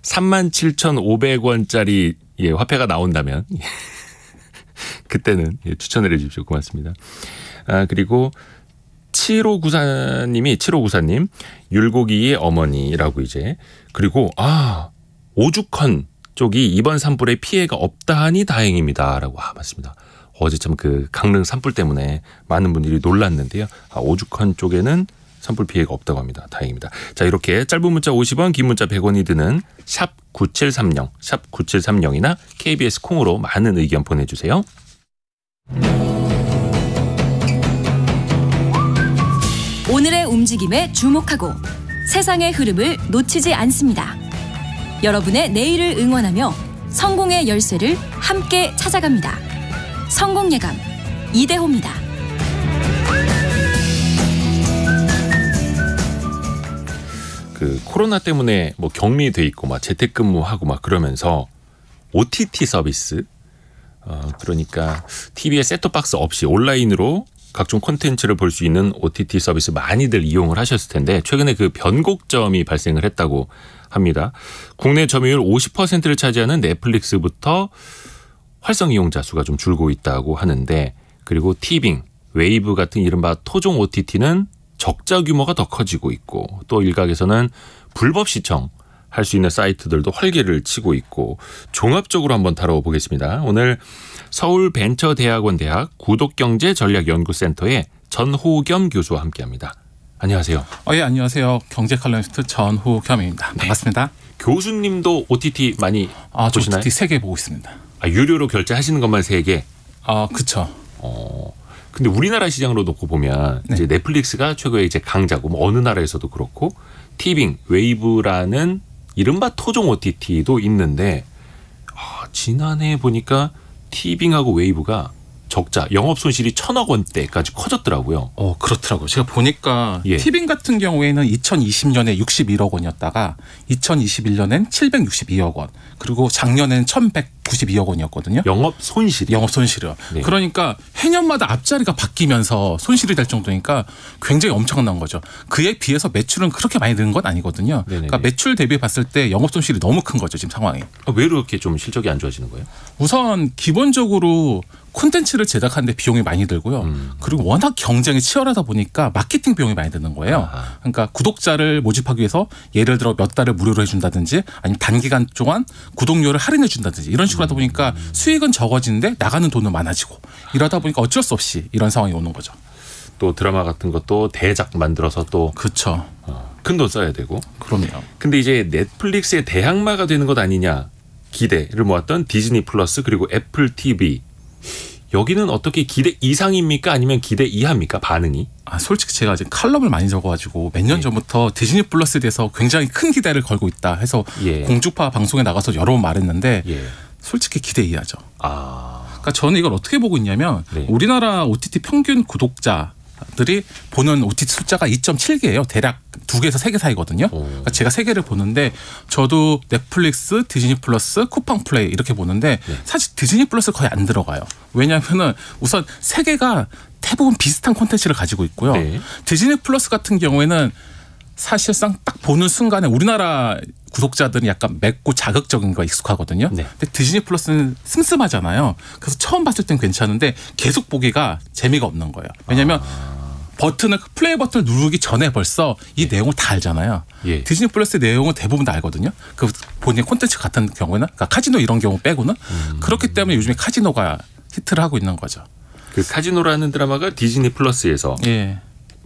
37,500원짜리 예, 화폐가 나온다면 그때는 예, 추천을 해 주십시오. 고맙습니다. 그리고 7594님 율곡이의 어머니라고 이제 그리고 오죽헌 쪽이 이번 산불에 피해가 없다 하니 다행입니다라고. 맞습니다. 어제 참 그 강릉 산불 때문에 많은 분들이 놀랐는데요. 오죽헌 쪽에는 산불 피해가 없다고 합니다. 다행입니다. 자, 이렇게 짧은 문자 50원, 긴 문자 100원이 드는 샵 9730, 샵 9730이나 KBS 콩으로 많은 의견 보내주세요. 오늘의 움직임에 주목하고 세상의 흐름을 놓치지 않습니다. 여러분의 내일을 응원하며 성공의 열쇠를 함께 찾아갑니다. 성공예감 이대호입니다. 그 코로나 때문에 뭐 격리돼 있고 막 재택근무하고 막 그러면서 OTT 서비스 그러니까 TV에 셋톱박스 없이 온라인으로 각종 콘텐츠를 볼 수 있는 OTT 서비스 많이들 이용을 하셨을 텐데 최근에 그 변곡점이 발생을 했다고 합니다. 국내 점유율 50%를 차지하는 넷플릭스부터 활성 이용자 수가 좀 줄고 있다고 하는데 그리고 티빙, 웨이브 같은 이른바 토종 OTT는 적자 규모가 더 커지고 있고 또 일각에서는 불법 시청할 수 있는 사이트들도 활개를 치고 있고 종합적으로 한번 다뤄보겠습니다. 오늘 서울벤처대학원 대학 구독경제전략연구센터의 전호겸 교수와 함께합니다. 안녕하세요. 예, 안녕하세요. 경제칼럼니스트 전호겸입니다. 반갑습니다. 교수님도 OTT 많이 보시나요? OTT 3개 보고 있습니다. 유료로 결제하시는 것만 3개. 그쵸. 근데 우리나라 시장으로 놓고 보면 네. 이제 넷플릭스가 최고의 이제 강자고 뭐 어느 나라에서도 그렇고 티빙, 웨이브라는 이른바 토종 OTT도 있는데 지난해 보니까 티빙하고 웨이브가 적자 영업 손실이 1,000억 원대까지 커졌더라고요. 그렇더라고요. 제가 보니까 예. 티빙 같은 경우에는 2020년에 61억 원이었다가 2021년엔 762억 원, 그리고 작년엔 1,192억 원이었거든요. 영업 손실이요. 네. 그러니까 해년마다 앞자리가 바뀌면서 손실이 될 정도니까 굉장히 엄청난 거죠. 그에 비해서 매출은 그렇게 많이 는 건 아니거든요. 네네네. 그러니까 매출 대비 봤을 때 영업 손실이 너무 큰 거죠, 지금 상황이. 왜 이렇게 좀 실적이 안 좋아지는 거예요? 우선 기본적으로 콘텐츠를 제작하는데 비용이 많이 들고요. 그리고 워낙 경쟁이 치열하다 보니까 마케팅 비용이 많이 드는 거예요. 아하. 그러니까 구독자를 모집하기 위해서 예를 들어 몇 달을 무료로 해준다든지 아니면 단기간 동안 구독료를 할인해 준다든지 이런 식으로 하다 보니까 수익은 적어지는데 나가는 돈은 많아지고 이러다 보니까 어쩔 수 없이 이런 상황이 오는 거죠. 또 드라마 같은 것도 대작 만들어서 또 그렇죠. 큰 돈 써야 되고. 그럼요. 근데 이제 넷플릭스의 대항마가 되는 것 아니냐 기대를 모았던 디즈니 플러스 그리고 애플 TV. 여기는 어떻게 기대 이상입니까? 아니면 기대 이하입니까? 반응이? 솔직히 제가 지금 칼럼을 많이 적어가지고 몇 년 전부터 디즈니 플러스에 대해서 굉장히 큰 기대를 걸고 있다 해서 공중파 방송에 나가서 여러 번 말했는데 솔직히 기대 이하죠. 그러니까 저는 이걸 어떻게 보고 있냐면 우리나라 OTT 평균 구독자들이 보는 OTT 숫자가 2.7개예요. 대략 2개에서 3개 사이거든요. 그러니까 제가 3개를 보는데 저도 넷플릭스, 디즈니 플러스, 쿠팡 플레이 이렇게 보는데 사실 디즈니 플러스 거의 안 들어가요. 왜냐하면은 우선 3개가 대부분 비슷한 콘텐츠를 가지고 있고요. 디즈니 플러스 같은 경우에는 사실상 딱 보는 순간에 우리나라 구독자들은 약간 맵고 자극적인 거 익숙하거든요. 근데 디즈니 플러스는 슴슴하잖아요. 그래서 처음 봤을 땐 괜찮은데 계속 보기가 재미가 없는 거예요. 왜냐하면 플레이 버튼을 누르기 전에 벌써 이 내용을 다 알잖아요. 디즈니 플러스 내용은 대부분 다 알거든요. 그 본인의 콘텐츠 같은 경우에는 그러니까 카지노 이런 경우 빼고는 그렇기 때문에 요즘에 카지노가 히트를 하고 있는 거죠. 그 카지노라는 드라마가 디즈니 플러스에서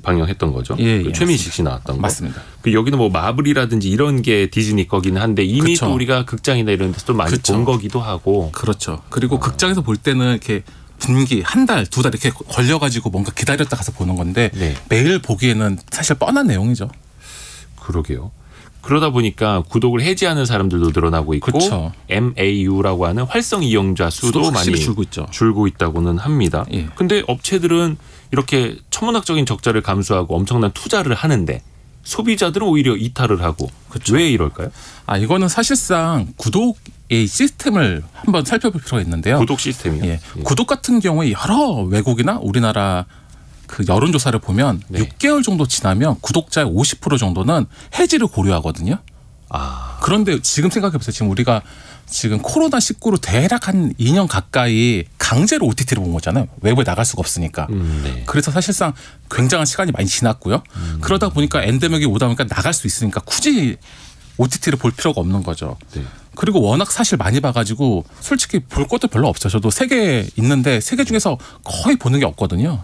방영했던 거죠. 그 최민식 씨 나왔던 거. 맞습니다. 그 여기는 뭐 마블이라든지 이런 게 디즈니 거기는 한데 이미 또 우리가 극장이나 이런 데서 또 많이 본 거기도 하고. 그렇죠. 그리고 극장에서 볼 때는 이렇게 분기 한 달, 2달 이렇게 걸려가지고 뭔가 기다렸다 가서 보는 건데 매일 보기에는 사실 뻔한 내용이죠. 그러게요. 그러다 보니까 구독을 해지하는 사람들도 늘어나고 있고 MAU라고 하는 활성 이용자 수도 많이 줄고 있다고는 합니다. 근데 업체들은 이렇게 천문학적인 적자를 감수하고 엄청난 투자를 하는데 소비자들은 오히려 이탈을 하고 왜 이럴까요? 이거는 사실상 구독의 시스템을 한번 살펴볼 필요가 있는데요. 구독 시스템이요? 구독 같은 경우에 여러 외국이나 우리나라 그 여론조사를 보면 6개월 정도 지나면 구독자의 50% 정도는 해지를 고려하거든요. 그런데 지금 생각해보세요. 지금 우리가 지금 코로나19로 대략 한 2년 가까이 강제로 OTT를 본 거잖아요. 외부에 나갈 수가 없으니까. 그래서 사실상 굉장한 시간이 많이 지났고요. 그러다 보니까 엔데믹이 오다 보니까 나갈 수 있으니까 굳이 OTT를 볼 필요가 없는 거죠. 그리고 워낙 사실 많이 봐가지고 솔직히 볼 것도 별로 없어요. 저도 3개 있는데 3개 중에서 거의 보는 게 없거든요.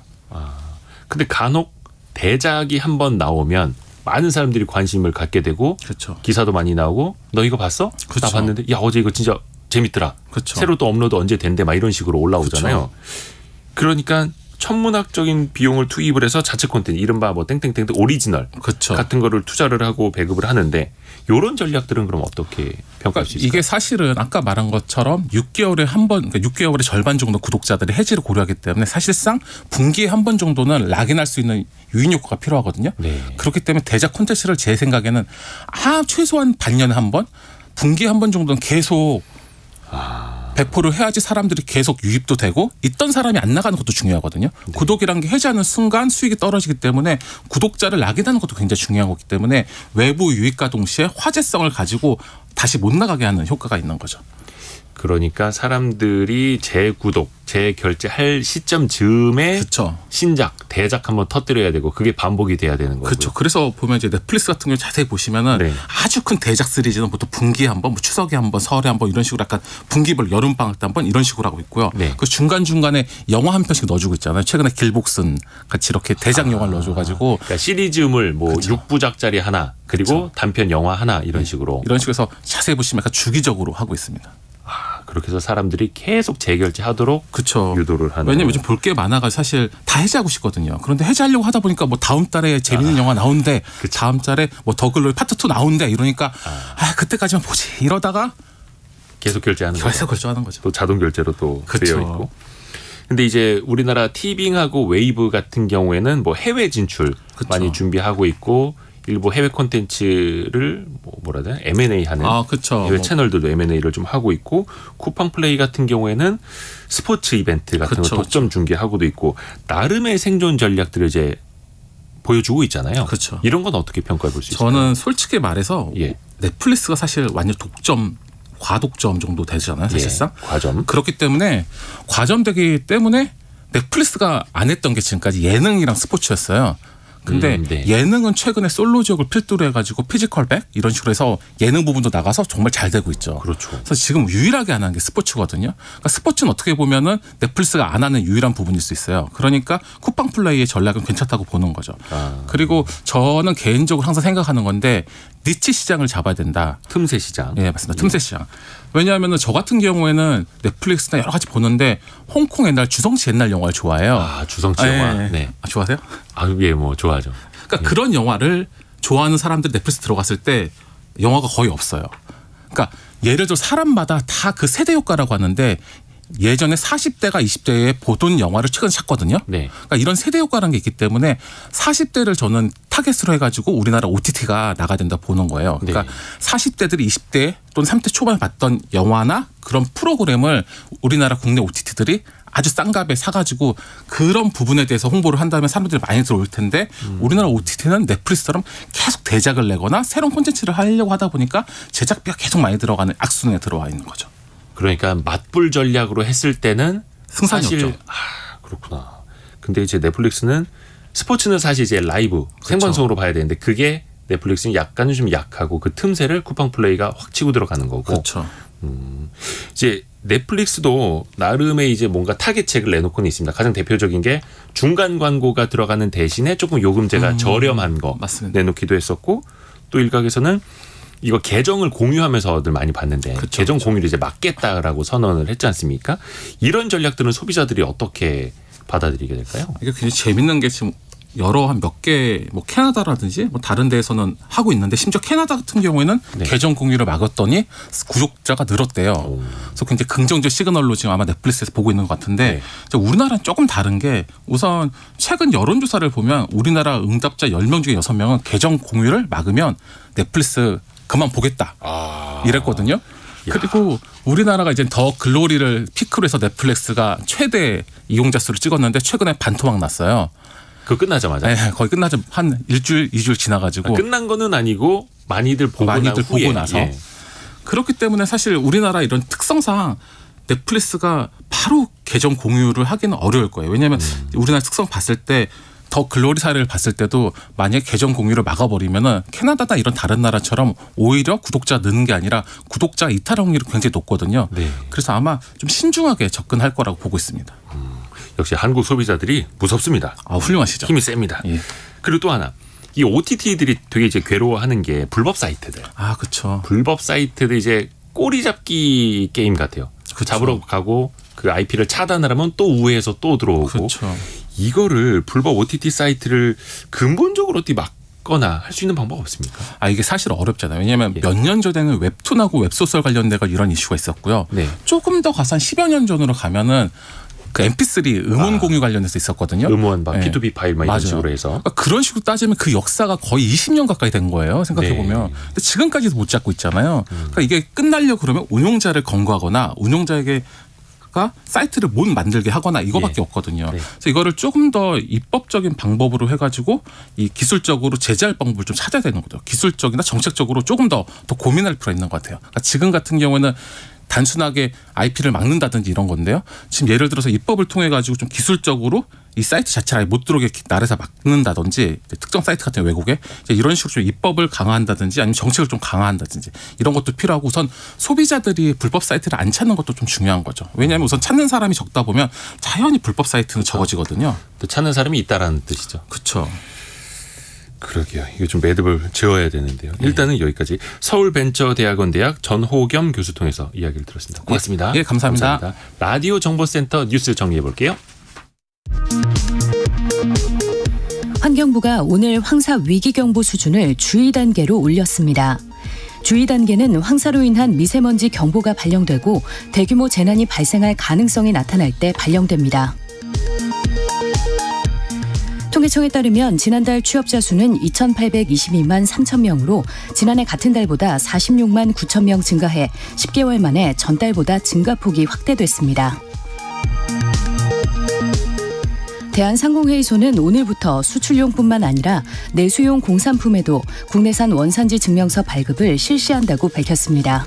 근데 간혹 대작이 한번 나오면 많은 사람들이 관심을 갖게 되고 기사도 많이 나오고 너 이거 봤어? 나 봤는데 야 어제 이거 진짜 재밌더라. 새로 또 업로드 언제 된대 막 이런 식으로 올라오잖아요. 그러니까 천문학적인 비용을 투입을 해서 자체 콘텐츠 이른바 뭐 땡땡땡 오리지널 같은 거를 투자를 하고 배급을 하는데 이런 전략들은 그럼 어떻게 평가할 수 있을까요? 이게 사실은 아까 말한 것처럼 6개월에 한 번, 그러니까 6개월의 절반 정도 구독자들이 해지를 고려하기 때문에 사실상 분기에 한 번 정도는 락인할 수 있는 유인 효과가 필요하거든요. 그렇기 때문에 대작 콘텐츠를 제 생각에는 최소한 반년에 한 번, 분기에 한 번 정도는 계속 배포를 해야지 사람들이 계속 유입도 되고 있던 사람이 안 나가는 것도 중요하거든요. 구독이란 게 해지하는 순간 수익이 떨어지기 때문에 구독자를 락인하는 것도 굉장히 중요한 거기 때문에 외부 유입과 동시에 화제성을 가지고 다시 못 나가게 하는 효과가 있는 거죠. 그러니까 사람들이 재구독, 재결제할 시점 즈음에 신작, 대작 한번 터뜨려야 되고 그게 반복이 돼야 되는 거고요. 그렇죠. 그래서 보면 이제 넷플릭스 같은 경우 자세히 보시면은 아주 큰 대작 시리즈는 보통 분기에 한 번, 뭐 추석에 한 번, 설에 한 번 이런 식으로 약간 분기별 여름 방학 때 한 번 이런 식으로 하고 있고요. 그 중간 중간에 영화 한 편씩 넣어주고 있잖아요. 최근에 길복슨 같이 이렇게 대작 영화를 넣어줘가지고 그러니까 시리즈물 뭐 6부작짜리 하나 그리고 단편 영화 하나 이런 식으로 해서 자세히 보시면 약간 주기적으로 하고 있습니다. 그렇게 해서 사람들이 계속 재결제하도록 그쵸. 유도를 하는. 왜냐면 요즘 볼 게 많아가 사실 다 해지하고 싶거든요. 그런데 해지하려고 하다 보니까 뭐 다음 달에 재밌는 영화 나온대. 다음 달에 뭐 더글로리 파트 2 나온대. 이러니까 그때까지만 보지. 이러다가 계속 결제하는 거죠. 계속 결제하는 거죠. 또 자동 결제로 또 되어 있고. 근데 이제 우리나라 티빙하고 웨이브 같은 경우에는 뭐 해외 진출 그쵸. 많이 준비하고 있고 일부 해외 콘텐츠를 뭐라 해야 되나 M&A 하는 해외 채널들도 M&A를 좀 하고 있고 쿠팡 플레이 같은 경우에는 스포츠 이벤트 같은 거 독점 중계하고도 있고 나름의 생존 전략들을 이제 보여주고 있잖아요. 그쵸. 이런 건 어떻게 평가해 볼 수 있을까요? 저는 솔직히 말해서 넷플릭스가 사실 완전 독점 과독점 정도 되잖아요. 사실상. 과점. 그렇기 때문에 과점되기 때문에 넷플릭스가 안 했던 게 지금까지 예능이랑 스포츠였어요. 근데 예능은 최근에 솔로 지역을 필두로 해가지고 피지컬백 이런 식으로 해서 예능 부분도 나가서 정말 잘 되고 있죠. 그렇죠. 그래서 지금 유일하게 안 하는 게 스포츠거든요. 그러니까 스포츠는 어떻게 보면은 넷플릭스가 안 하는 유일한 부분일 수 있어요. 그러니까 쿠팡 플레이의 전략은 괜찮다고 보는 거죠. 그리고 저는 개인적으로 항상 생각하는 건데 니치 시장을 잡아야 된다. 틈새 시장. 네, 맞습니다. 틈새 시장. 왜냐하면 저 같은 경우에는 넷플릭스나 여러 가지 보는데 홍콩 옛날 주성치 옛날 영화를 좋아해요. 주성치 영화. 네. 좋아하세요? 뭐 좋아하죠. 그러니까 그런 영화를 좋아하는 사람들 넷플릭스 들어갔을 때 영화가 거의 없어요. 그러니까 예를 들어 사람마다 다 그 세대 효과라고 하는데 예전에 40대가 20대에 보던 영화를 최근에 찾거든요. 그러니까 이런 세대 효과라는 게 있기 때문에 40대를 저는 타겟으로 해가지고 우리나라 OTT가 나가야 된다 보는 거예요. 그러니까 40대들이 20대 또는 30대 초반에 봤던 영화나 그런 프로그램을 우리나라 국내 OTT들이 아주 싼 값에 사가지고 그런 부분에 대해서 홍보를 한다면 사람들이 많이 들어올 텐데 우리나라 OTT는 넷플릭스처럼 계속 대작을 내거나 새로운 콘텐츠를 하려고 하다 보니까 제작비가 계속 많이 들어가는 악순환에 들어와 있는 거죠. 그러니까 맞불 전략으로 했을 때는 승산이 사실 없죠. 그렇구나. 근데 이제 넷플릭스는 스포츠는 사실 이제 라이브 생방송으로 봐야 되는데 그게 넷플릭스는 약간 좀 약하고 그 틈새를 쿠팡 플레이가 확 치고 들어가는 거고. 그렇죠. 이제 넷플릭스도 나름의 이제 뭔가 타겟책을 내놓고는 있습니다. 가장 대표적인 게 중간 광고가 들어가는 대신에 조금 요금제가 저렴한 거 맞습니다. 내놓기도 했었고 또 일각에서는 이거 계정을 공유하면서들 많이 봤는데 계정 공유를 이제 막겠다라고 선언을 했지 않습니까? 이런 전략들은 소비자들이 어떻게 받아들이게 될까요? 이게 굉장히 재밌는 게 지금 여러 한 몇 개 뭐 캐나다라든지 뭐 다른 데에서는 하고 있는데 심지어 캐나다 같은 경우에는 계정 공유를 막았더니 구독자가 늘었대요. 그래서 굉장히 긍정적 시그널로 지금 아마 넷플릭스에서 보고 있는 것 같은데 우리나라는 조금 다른 게 우선 최근 여론조사를 보면 우리나라 응답자 10명 중에 6명은 계정 공유를 막으면 넷플릭스 그만 보겠다 이랬거든요. 그리고 우리나라가 이제 더 글로리를 피크로 해서 넷플릭스가 최대 이용자 수를 찍었는데 최근에 반토막 났어요. 그거 끝나자마자? 네, 거의 끝나자 한 일주일, 2주일 지나가지고. 끝난 거는 아니고 많이들 보고 나서. 그렇기 때문에 사실 우리나라 이런 특성상 넷플릭스가 바로 계정 공유를 하기는 어려울 거예요. 왜냐하면 우리나라 특성 봤을 때 더 글로리 사례를 봤을 때도 만약에 계정 공유를 막아버리면은 캐나다나 이런 다른 나라처럼 오히려 구독자 느는 게 아니라 구독자 이탈 확률이 굉장히 높거든요. 그래서 아마 좀 신중하게 접근할 거라고 보고 있습니다. 역시 한국 소비자들이 무섭습니다. 훌륭하시죠. 힘이 셉니다. 그리고 또 하나. 이 OTT들이 되게 이제 괴로워하는 게 불법 사이트들. 그렇죠. 불법 사이트들 이제 꼬리 잡기 게임 같아요. 잡으러 가고 그 IP를 차단을 하면 또 우회해서 또 들어오고. 그렇죠. 이거를 불법 OTT 사이트를 근본적으로 어떻게 막거나 할 수 있는 방법 없습니까? 이게 사실 어렵잖아요. 왜냐하면 몇 년 전에는 웹툰하고 웹소설 관련돼가 이런 이슈가 있었고요. 조금 더 가서 한 10여 년 전으로 가면은 그 MP3 음원 공유 관련해서 있었거든요. 음원 막 P2P 파일 막 이런 식으로 해서. 그러니까 그런 식으로 따지면 그 역사가 거의 20년 가까이 된 거예요. 생각해 보면. 근데 지금까지도 못 잡고 있잖아요. 그러니까 이게 끝나려고 그러면 운용자를 검거하거나 운용자에게 사이트를 못 만들게 하거나 이거밖에 없거든요. 그래서 이거를 조금 더 입법적인 방법으로 해가지고 이 기술적으로 제재할 방법을 좀 찾아야 되는 거죠. 기술적이나 정책적으로 조금 더 고민할 필요가 있는 것 같아요. 그러니까 지금 같은 경우에는 단순하게 IP를 막는다든지 이런 건데요. 지금 예를 들어서 입법을 통해 가지고 좀 기술적으로 이 사이트 자체를 아예 못 들어오게 나라에서 막는다든지 특정 사이트 같은 외국에 이런 식으로 좀 입법을 강화한다든지 아니면 정책을 좀 강화한다든지 이런 것도 필요하고 우선 소비자들이 불법 사이트를 안 찾는 것도 좀 중요한 거죠. 왜냐하면 우선 찾는 사람이 적다 보면 자연히 불법 사이트는 적어지거든요. 또 찾는 사람이 있다라는 뜻이죠. 그렇죠. 그러게요. 이거 좀 매듭을 지어야 되는데요. 일단은 여기까지 서울벤처대학원 대학 전호겸 교수 통해서 이야기를 들었습니다. 고맙습니다. 네, 감사합니다. 라디오 정보센터 뉴스 정리해 볼게요. 환경부가 오늘 황사 위기경보 수준을 주의 단계로 올렸습니다. 주의 단계는 황사로 인한 미세먼지 경보가 발령되고 대규모 재난이 발생할 가능성이 나타날 때 발령됩니다. 통계청에 따르면 지난달 취업자 수는 2,822만 3천 명으로 지난해 같은 달보다 46만 9천 명 증가해 10개월 만에 전달보다 증가폭이 확대됐습니다. 대한상공회의소는 오늘부터 수출용뿐만 아니라 내수용 공산품에도 국내산 원산지 증명서 발급을 실시한다고 밝혔습니다.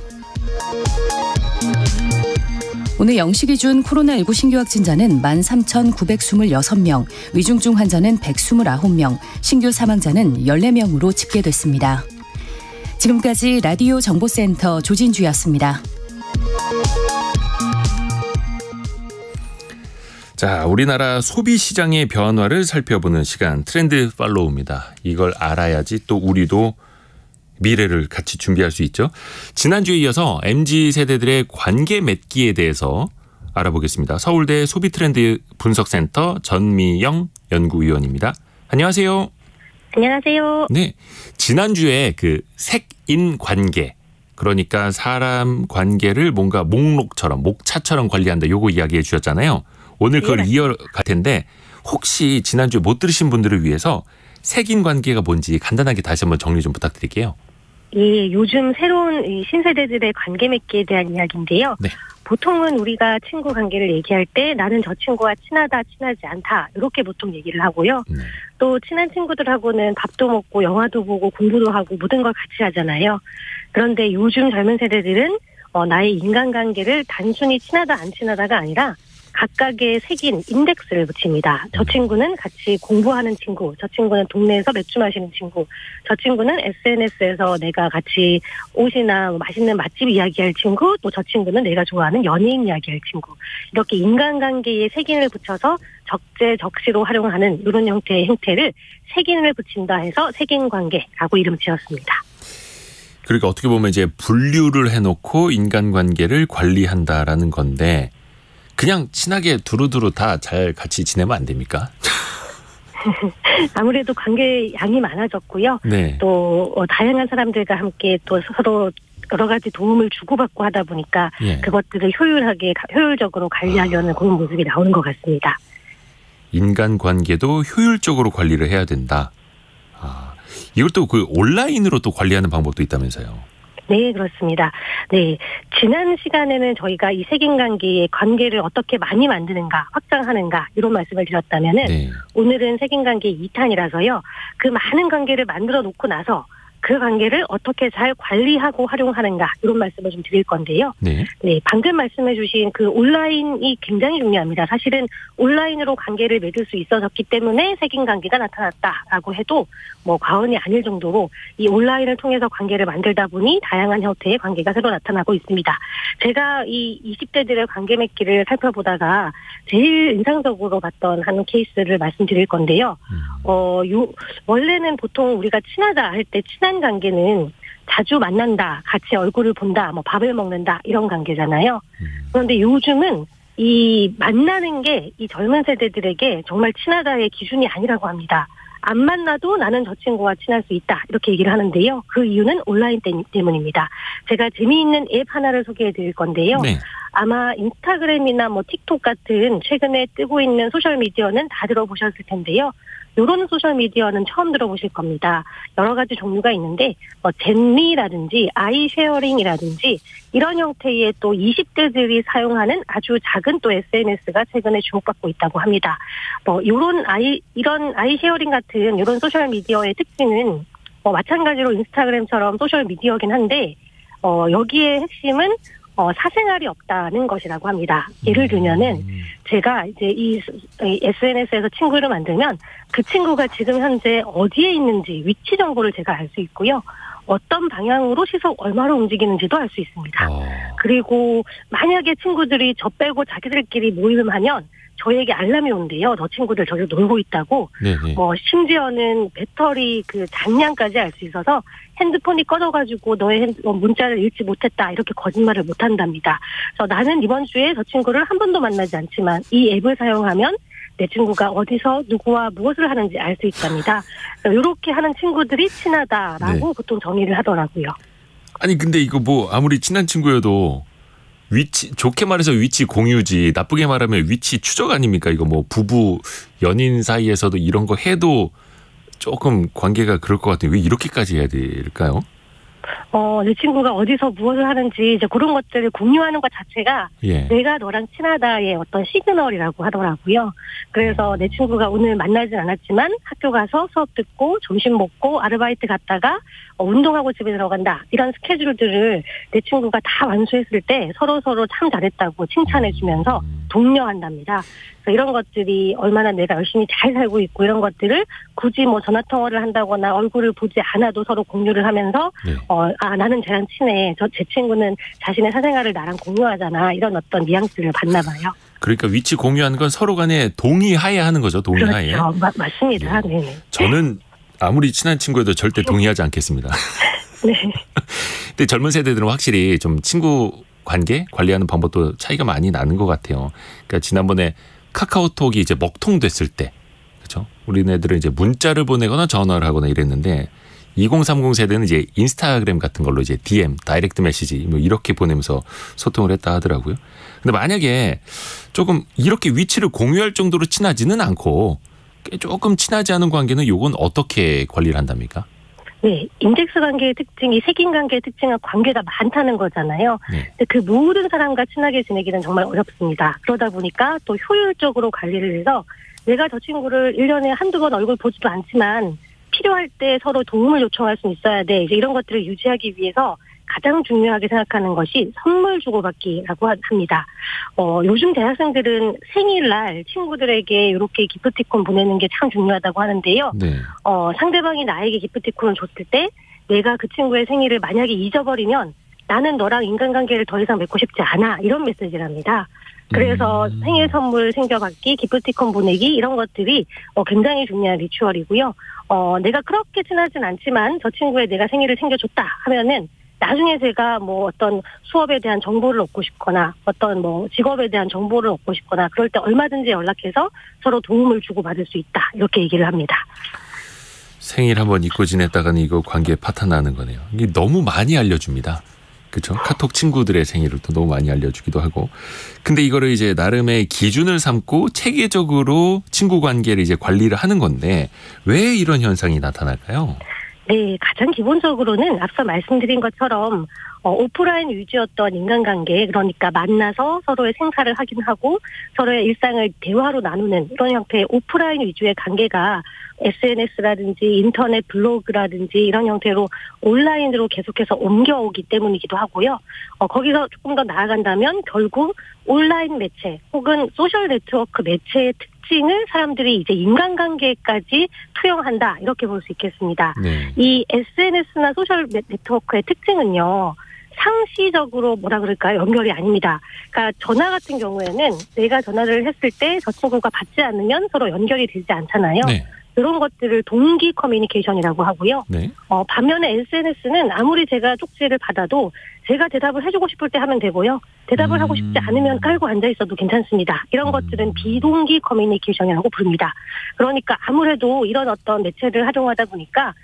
오늘 0시 기준 코로나19 신규 확진자는 13,926명, 위중증 환자는 129명, 신규 사망자는 14명으로 집계됐습니다. 지금까지 라디오 정보센터 조진주였습니다. 자, 우리나라 소비 시장의 변화를 살펴보는 시간 트렌드 팔로우입니다. 이걸 알아야지 또 우리도 미래를 같이 준비할 수 있죠. 지난주에 이어서 MZ세대들의 관계 맺기에 대해서 알아보겠습니다. 서울대 소비트렌드 분석센터 전미영 연구위원입니다. 안녕하세요. 안녕하세요. 네, 지난주에 그 색인 관계, 그러니까 사람 관계를 뭔가 목록처럼 목차처럼 관리한다, 요거 이야기해 주셨잖아요. 오늘 그걸 이어갈 텐데 혹시 지난주에 못 들으신 분들을 위해서 색인 관계가 뭔지 간단하게 다시 한번 정리 좀 부탁드릴게요. 예, 요즘 새로운 신세대들의 관계 맺기에 대한 이야기인데요. 네. 보통은 우리가 친구 관계를 얘기할 때 나는 저 친구와 친하다, 친하지 않다 이렇게 보통 얘기를 하고요. 또 친한 친구들하고는 밥도 먹고 영화도 보고 공부도 하고 모든 걸 같이 하잖아요. 그런데 요즘 젊은 세대들은 나의 인간관계를 단순히 친하다 안 친하다가 아니라 각각의 색인 인덱스를 붙입니다. 저 친구는 같이 공부하는 친구, 저 친구는 동네에서 맥주 마시는 친구, 저 친구는 SNS에서 내가 같이 옷이나 맛있는 맛집 이야기할 친구, 또 저 친구는 내가 좋아하는 연예인 이야기할 친구. 이렇게 인간관계에 색인을 붙여서 적재적시로 활용하는 이런 형태의 행태를 색인을 붙인다 해서 색인관계라고 이름 지었습니다. 그러니까 어떻게 보면 이제 분류를 해놓고 인간관계를 관리한다라는 건데 그냥 친하게 두루두루 다 잘 같이 지내면 안 됩니까? 아무래도 관계 양이 많아졌고요. 네. 또 다양한 사람들과 함께 또 서로 여러 가지 도움을 주고받고 하다 보니까 그것들을 효율적으로 관리하려는 그런 모습이 나오는 것 같습니다. 인간관계도 효율적으로 관리를 해야 된다. 이걸 또 그 온라인으로 또 관리하는 방법도 있다면서요. 네, 그렇습니다. 네, 지난 시간에는 저희가 이 색인관계의 관계를 어떻게 많이 만드는가, 확장하는가 이런 말씀을 드렸다면은 오늘은 색인관계 2탄이라서요. 그 많은 관계를 만들어 놓고 나서 그 관계를 어떻게 잘 관리하고 활용하는가 이런 말씀을 좀 드릴 건데요. 네, 방금 말씀해 주신 그 온라인이 굉장히 중요합니다. 사실은 온라인으로 관계를 맺을 수 있어졌기 때문에 색인관계가 나타났다라고 해도 뭐 과언이 아닐 정도로 이 온라인을 통해서 관계를 만들다 보니 다양한 형태의 관계가 새로 나타나고 있습니다. 제가 이 20대들의 관계 맺기를 살펴보다가 제일 인상적으로 봤던 한 케이스를 말씀드릴 건데요. 원래는 보통 우리가 친하다 할 때 친한 관계는 자주 만난다, 같이 얼굴을 본다, 뭐 밥을 먹는다 이런 관계잖아요. 그런데 요즘은 이 만나는 게 이 젊은 세대들에게 정말 친하다의 기준이 아니라고 합니다. 안 만나도 나는 저 친구와 친할 수 있다 이렇게 얘기를 하는데요. 그 이유는 온라인 때문입니다. 제가 재미있는 앱 하나를 소개해 드릴 건데요. 네. 아마 인스타그램이나 뭐 틱톡 같은 최근에 뜨고 있는 소셜미디어는 다 들어보셨을 텐데요. 이런 소셜미디어는 처음 들어보실 겁니다. 여러 가지 종류가 있는데 젠미라든지 아이쉐어링이라든지 이런 형태의 또 20대들이 사용하는 아주 작은 또 SNS가 최근에 주목받고 있다고 합니다. 이런 아이쉐어링 같은 이런 소셜미디어의 특징은 마찬가지로 인스타그램처럼 소셜미디어긴 한데 여기에 핵심은 사생활이 없다는 것이라고 합니다. 예를 들면은 제가 이제 이 SNS에서 친구를 만들면 그 친구가 지금 현재 어디에 있는지 위치 정보를 제가 알 수 있고요. 어떤 방향으로 시속 얼마로 움직이는지도 알 수 있습니다. 그리고 만약에 친구들이 저 빼고 자기들끼리 모임을 하면 저에게 알람이 온대요. 저 친구들 저기서 놀고 있다고. 네네. 심지어는 배터리 그 잔량까지 알 수 있어서 핸드폰이 꺼져가지고 너의 문자를 읽지 못했다 이렇게 거짓말을 못한답니다. 그래서 나는 이번 주에 저 친구를 한 번도 만나지 않지만 이 앱을 사용하면 내 친구가 어디서 누구와 무엇을 하는지 알 수 있답니다. 이렇게 하는 친구들이 친하다라고 보통 정의를 하더라고요. 아니 근데 이거 아무리 친한 친구여도 위치 좋게 말해서 위치 공유지 나쁘게 말하면 위치 추적 아닙니까? 이거 부부 연인 사이에서도 이런 거 해도 조금 관계가 그럴 것 같아요. 왜 이렇게까지 해야 될까요? 내 친구가 어디서 무엇을 하는지 이제 그런 것들을 공유하는 것 자체가 내가 너랑 친하다의 어떤 시그널이라고 하더라고요. 그래서 내 친구가 오늘 만나진 않았지만 학교 가서 수업 듣고 점심 먹고 아르바이트 갔다가 운동하고 집에 들어간다. 이런 스케줄들을 내 친구가 다 완수했을 때 서로 참 잘했다고 칭찬해주면서 독려한답니다. 그래서 이런 것들이 얼마나 내가 열심히 잘 살고 있고 이런 것들을 굳이 전화통화를 한다거나 얼굴을 보지 않아도 서로 공유를 하면서 나는 쟤랑 친해. 제 친구는 자신의 사생활을 나랑 공유하잖아. 이런 어떤 뉘앙스를 받나 봐요. 그러니까 위치 공유하는 건 서로 간에 동의하에 하는 거죠. 동의하에. 그렇죠. 맞습니다. 네. 저는 아무리 친한 친구여도 절대 동의하지 않겠습니다. 네. 근데 젊은 세대들은 확실히 좀 친구 관계 관리하는 방법도 차이가 많이 나는 것 같아요. 그러니까 지난번에 카카오톡이 이제 먹통 됐을 때, 그렇죠? 우리네들은 이제 문자를 보내거나 전화를 하거나 이랬는데 2030 세대는 이제 인스타그램 같은 걸로 이제 DM, 다이렉트 메시지 이렇게 보내면서 소통을 했다 하더라고요. 근데 만약에 조금 이렇게 위치를 공유할 정도로 친하지는 않고 조금 친하지 않은 관계는 요건 어떻게 관리를 한답니까? 네, 인덱스 관계의 특징이 색인 관계의 특징은 관계가 많다는 거잖아요. 네. 근데 그 모든 사람과 친하게 지내기는 정말 어렵습니다. 그러다 보니까 또 효율적으로 관리를 해서 내가 저 친구를 1년에 한두 번 얼굴 보지도 않지만 필요할 때 서로 도움을 요청할 수 있어야 돼. 이제 이런 것들을 유지하기 위해서 가장 중요하게 생각하는 것이 선물 주고받기라고 합니다. 요즘 대학생들은 생일날 친구들에게 이렇게 기프티콘 보내는 게 참 중요하다고 하는데요. 네. 상대방이 나에게 기프티콘을 줬을 때 내가 그 친구의 생일을 만약에 잊어버리면 나는 너랑 인간관계를 더 이상 맺고 싶지 않아. 이런 메시지랍니다. 그래서 생일 선물 챙겨받기, 기프티콘 보내기 이런 것들이 굉장히 중요한 리추얼이고요. 내가 그렇게 친하진 않지만 저 친구의 내가 생일을 챙겨줬다 하면은 나중에 제가 어떤 수업에 대한 정보를 얻고 싶거나 어떤 직업에 대한 정보를 얻고 싶거나 그럴 때 얼마든지 연락해서 서로 도움을 주고받을 수 있다. 이렇게 얘기를 합니다. 생일 한번 잊고 지냈다가는 이거 관계 파탄나는 거네요. 이게 너무 많이 알려줍니다. 그렇죠? 카톡 친구들의 생일을 또 너무 많이 알려주기도 하고. 근데 이거를 이제 나름의 기준을 삼고 체계적으로 친구 관계를 이제 관리를 하는 건데 왜 이런 현상이 나타날까요? 네, 가장 기본적으로는 앞서 말씀드린 것처럼 오프라인 위주였던 인간관계, 그러니까 만나서 서로의 생사를 확인하고 서로의 일상을 대화로 나누는 이런 형태의 오프라인 위주의 관계가 SNS라든지 인터넷 블로그라든지 이런 형태로 온라인으로 계속해서 옮겨오기 때문이기도 하고요. 거기서 조금 더 나아간다면 결국 온라인 매체 혹은 소셜 네트워크 매체의 특징을 사람들이 이제 인간관계까지 투영한다 이렇게 볼 수 있겠습니다. 네. 이 SNS나 소셜 네트워크의 특징은요. 상시적으로 연결이 아닙니다. 그러니까 전화 같은 경우에는 내가 전화를 했을 때 저 친구가 받지 않으면 서로 연결이 되지 않잖아요. 네. 이런 것들을 동기 커뮤니케이션이라고 하고요. 네. 반면에 SNS는 아무리 제가 쪽지를 받아도 제가 대답을 해주고 싶을 때 하면 되고요. 대답을 하고 싶지 않으면 깔고 앉아 있어도 괜찮습니다. 이런 것들은 비동기 커뮤니케이션이라고 부릅니다. 그러니까 아무래도 이런 어떤 매체를 활용하다 보니까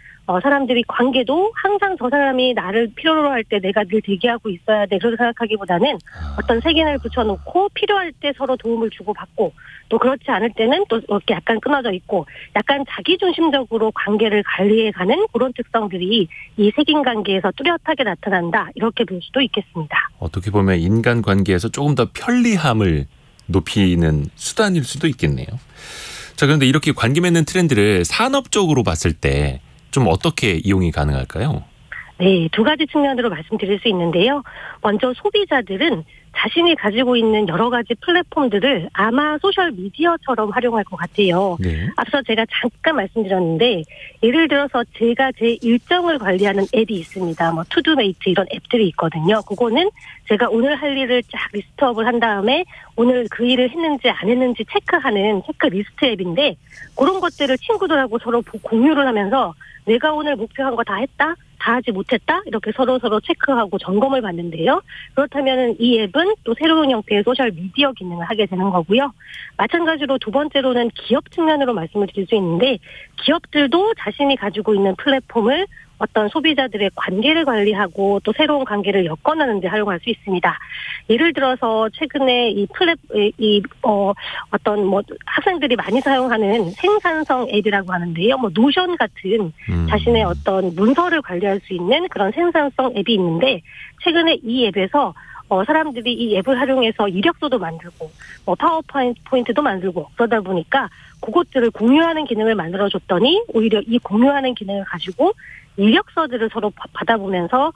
사람들이 관계도 항상 저 사람이 나를 필요로 할 때 내가 늘 대기하고 있어야 돼. 그렇게 생각하기보다는 어떤 색인을 붙여놓고 필요할 때 서로 도움을 주고받고 또 그렇지 않을 때는 또 이렇게 약간 끊어져 있고 약간 자기중심적으로 관계를 관리해가는 그런 특성들이 이 색인 관계에서 뚜렷하게 나타난다. 이렇게 볼 수도 있겠습니다. 어떻게 보면 인간관계에서 조금 더 편리함을 높이는 수단일 수도 있겠네요. 자, 그런데 이렇게 관계 맺는 트렌드를 산업적으로 봤을 때 좀 어떻게 이용이 가능할까요? 네, 두 가지 측면으로 말씀드릴 수 있는데요. 먼저 소비자들은 자신이 가지고 있는 여러 가지 플랫폼들을 아마 소셜미디어처럼 활용할 것 같아요. 네. 앞서 제가 잠깐 말씀드렸는데 예를 들어서 제가 제 일정을 관리하는 앱이 있습니다. 뭐 투두메이트 이런 앱들이 있거든요. 그거는 제가 오늘 할 일을 쫙 리스트업을 한 다음에 오늘 그 일을 했는지 안 했는지 체크하는 체크리스트 앱인데 그런 것들을 친구들하고 서로 공유를 하면서 내가 오늘 목표한 거 다 했다? 다 하지 못했다? 이렇게 서로 체크하고 점검을 받는데요. 그렇다면 이 앱은 또 새로운 형태의 소셜미디어 기능을 하게 되는 거고요. 마찬가지로 두 번째로는 기업 측면으로 말씀을 드릴 수 있는데 기업들도 자신이 가지고 있는 플랫폼을 어떤 소비자들의 관계를 관리하고 또 새로운 관계를 엮어나는 데 활용할 수 있습니다. 예를 들어서 최근에 어떤 학생들이 많이 사용하는 생산성 앱이라고 하는데요. 노션 같은 자신의 어떤 문서를 관리할 수 있는 그런 생산성 앱이 있는데 최근에 이 앱에서 사람들이 이 앱을 활용해서 이력서도 만들고 파워포인트도 만들고 그러다 보니까 그것들을 공유하는 기능을 만들어줬더니 오히려 이 공유하는 기능을 가지고 이력서들을 서로 받아보면서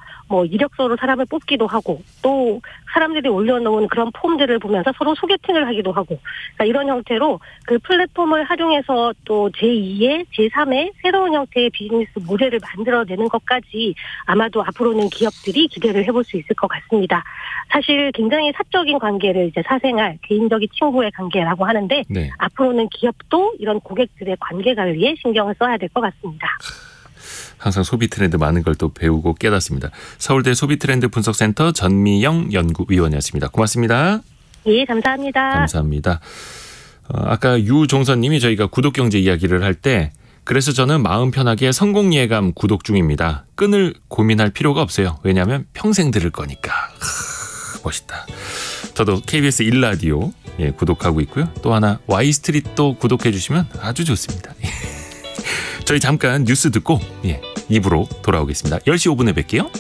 이력서로 사람을 뽑기도 하고 또 사람들이 올려놓은 그런 폼들을 보면서 서로 소개팅을 하기도 하고 그러니까 이런 형태로 그 플랫폼을 활용해서 또 제2의 제3의 새로운 형태의 비즈니스 모델을 만들어내는 것까지 아마도 앞으로는 기업들이 기대를 해볼 수 있을 것 같습니다. 사실 굉장히 사적인 관계를 이제 사생활, 개인적인 친구의 관계라고 하는데 네. 앞으로는 기업도 이런 고객들의 관계 관리에 신경을 써야 될 것 같습니다. 항상 소비 트렌드 많은 걸 또 배우고 깨닫습니다. 서울대 소비트렌드 분석센터 전미영 연구위원이었습니다. 고맙습니다. 예, 감사합니다. 감사합니다. 아까 유종선님이 저희가 구독경제 이야기를 할 때 그래서 저는 마음 편하게 성공예감 구독 중입니다. 끊을 고민할 필요가 없어요. 왜냐하면 평생 들을 거니까. 멋있다. 저도 KBS 1라디오 구독하고 있고요. 또 하나 Y스트릿도 구독해 주시면 아주 좋습니다. 저희 잠깐 뉴스 듣고 2부로 돌아오겠습니다. 10시 5분에 뵐게요.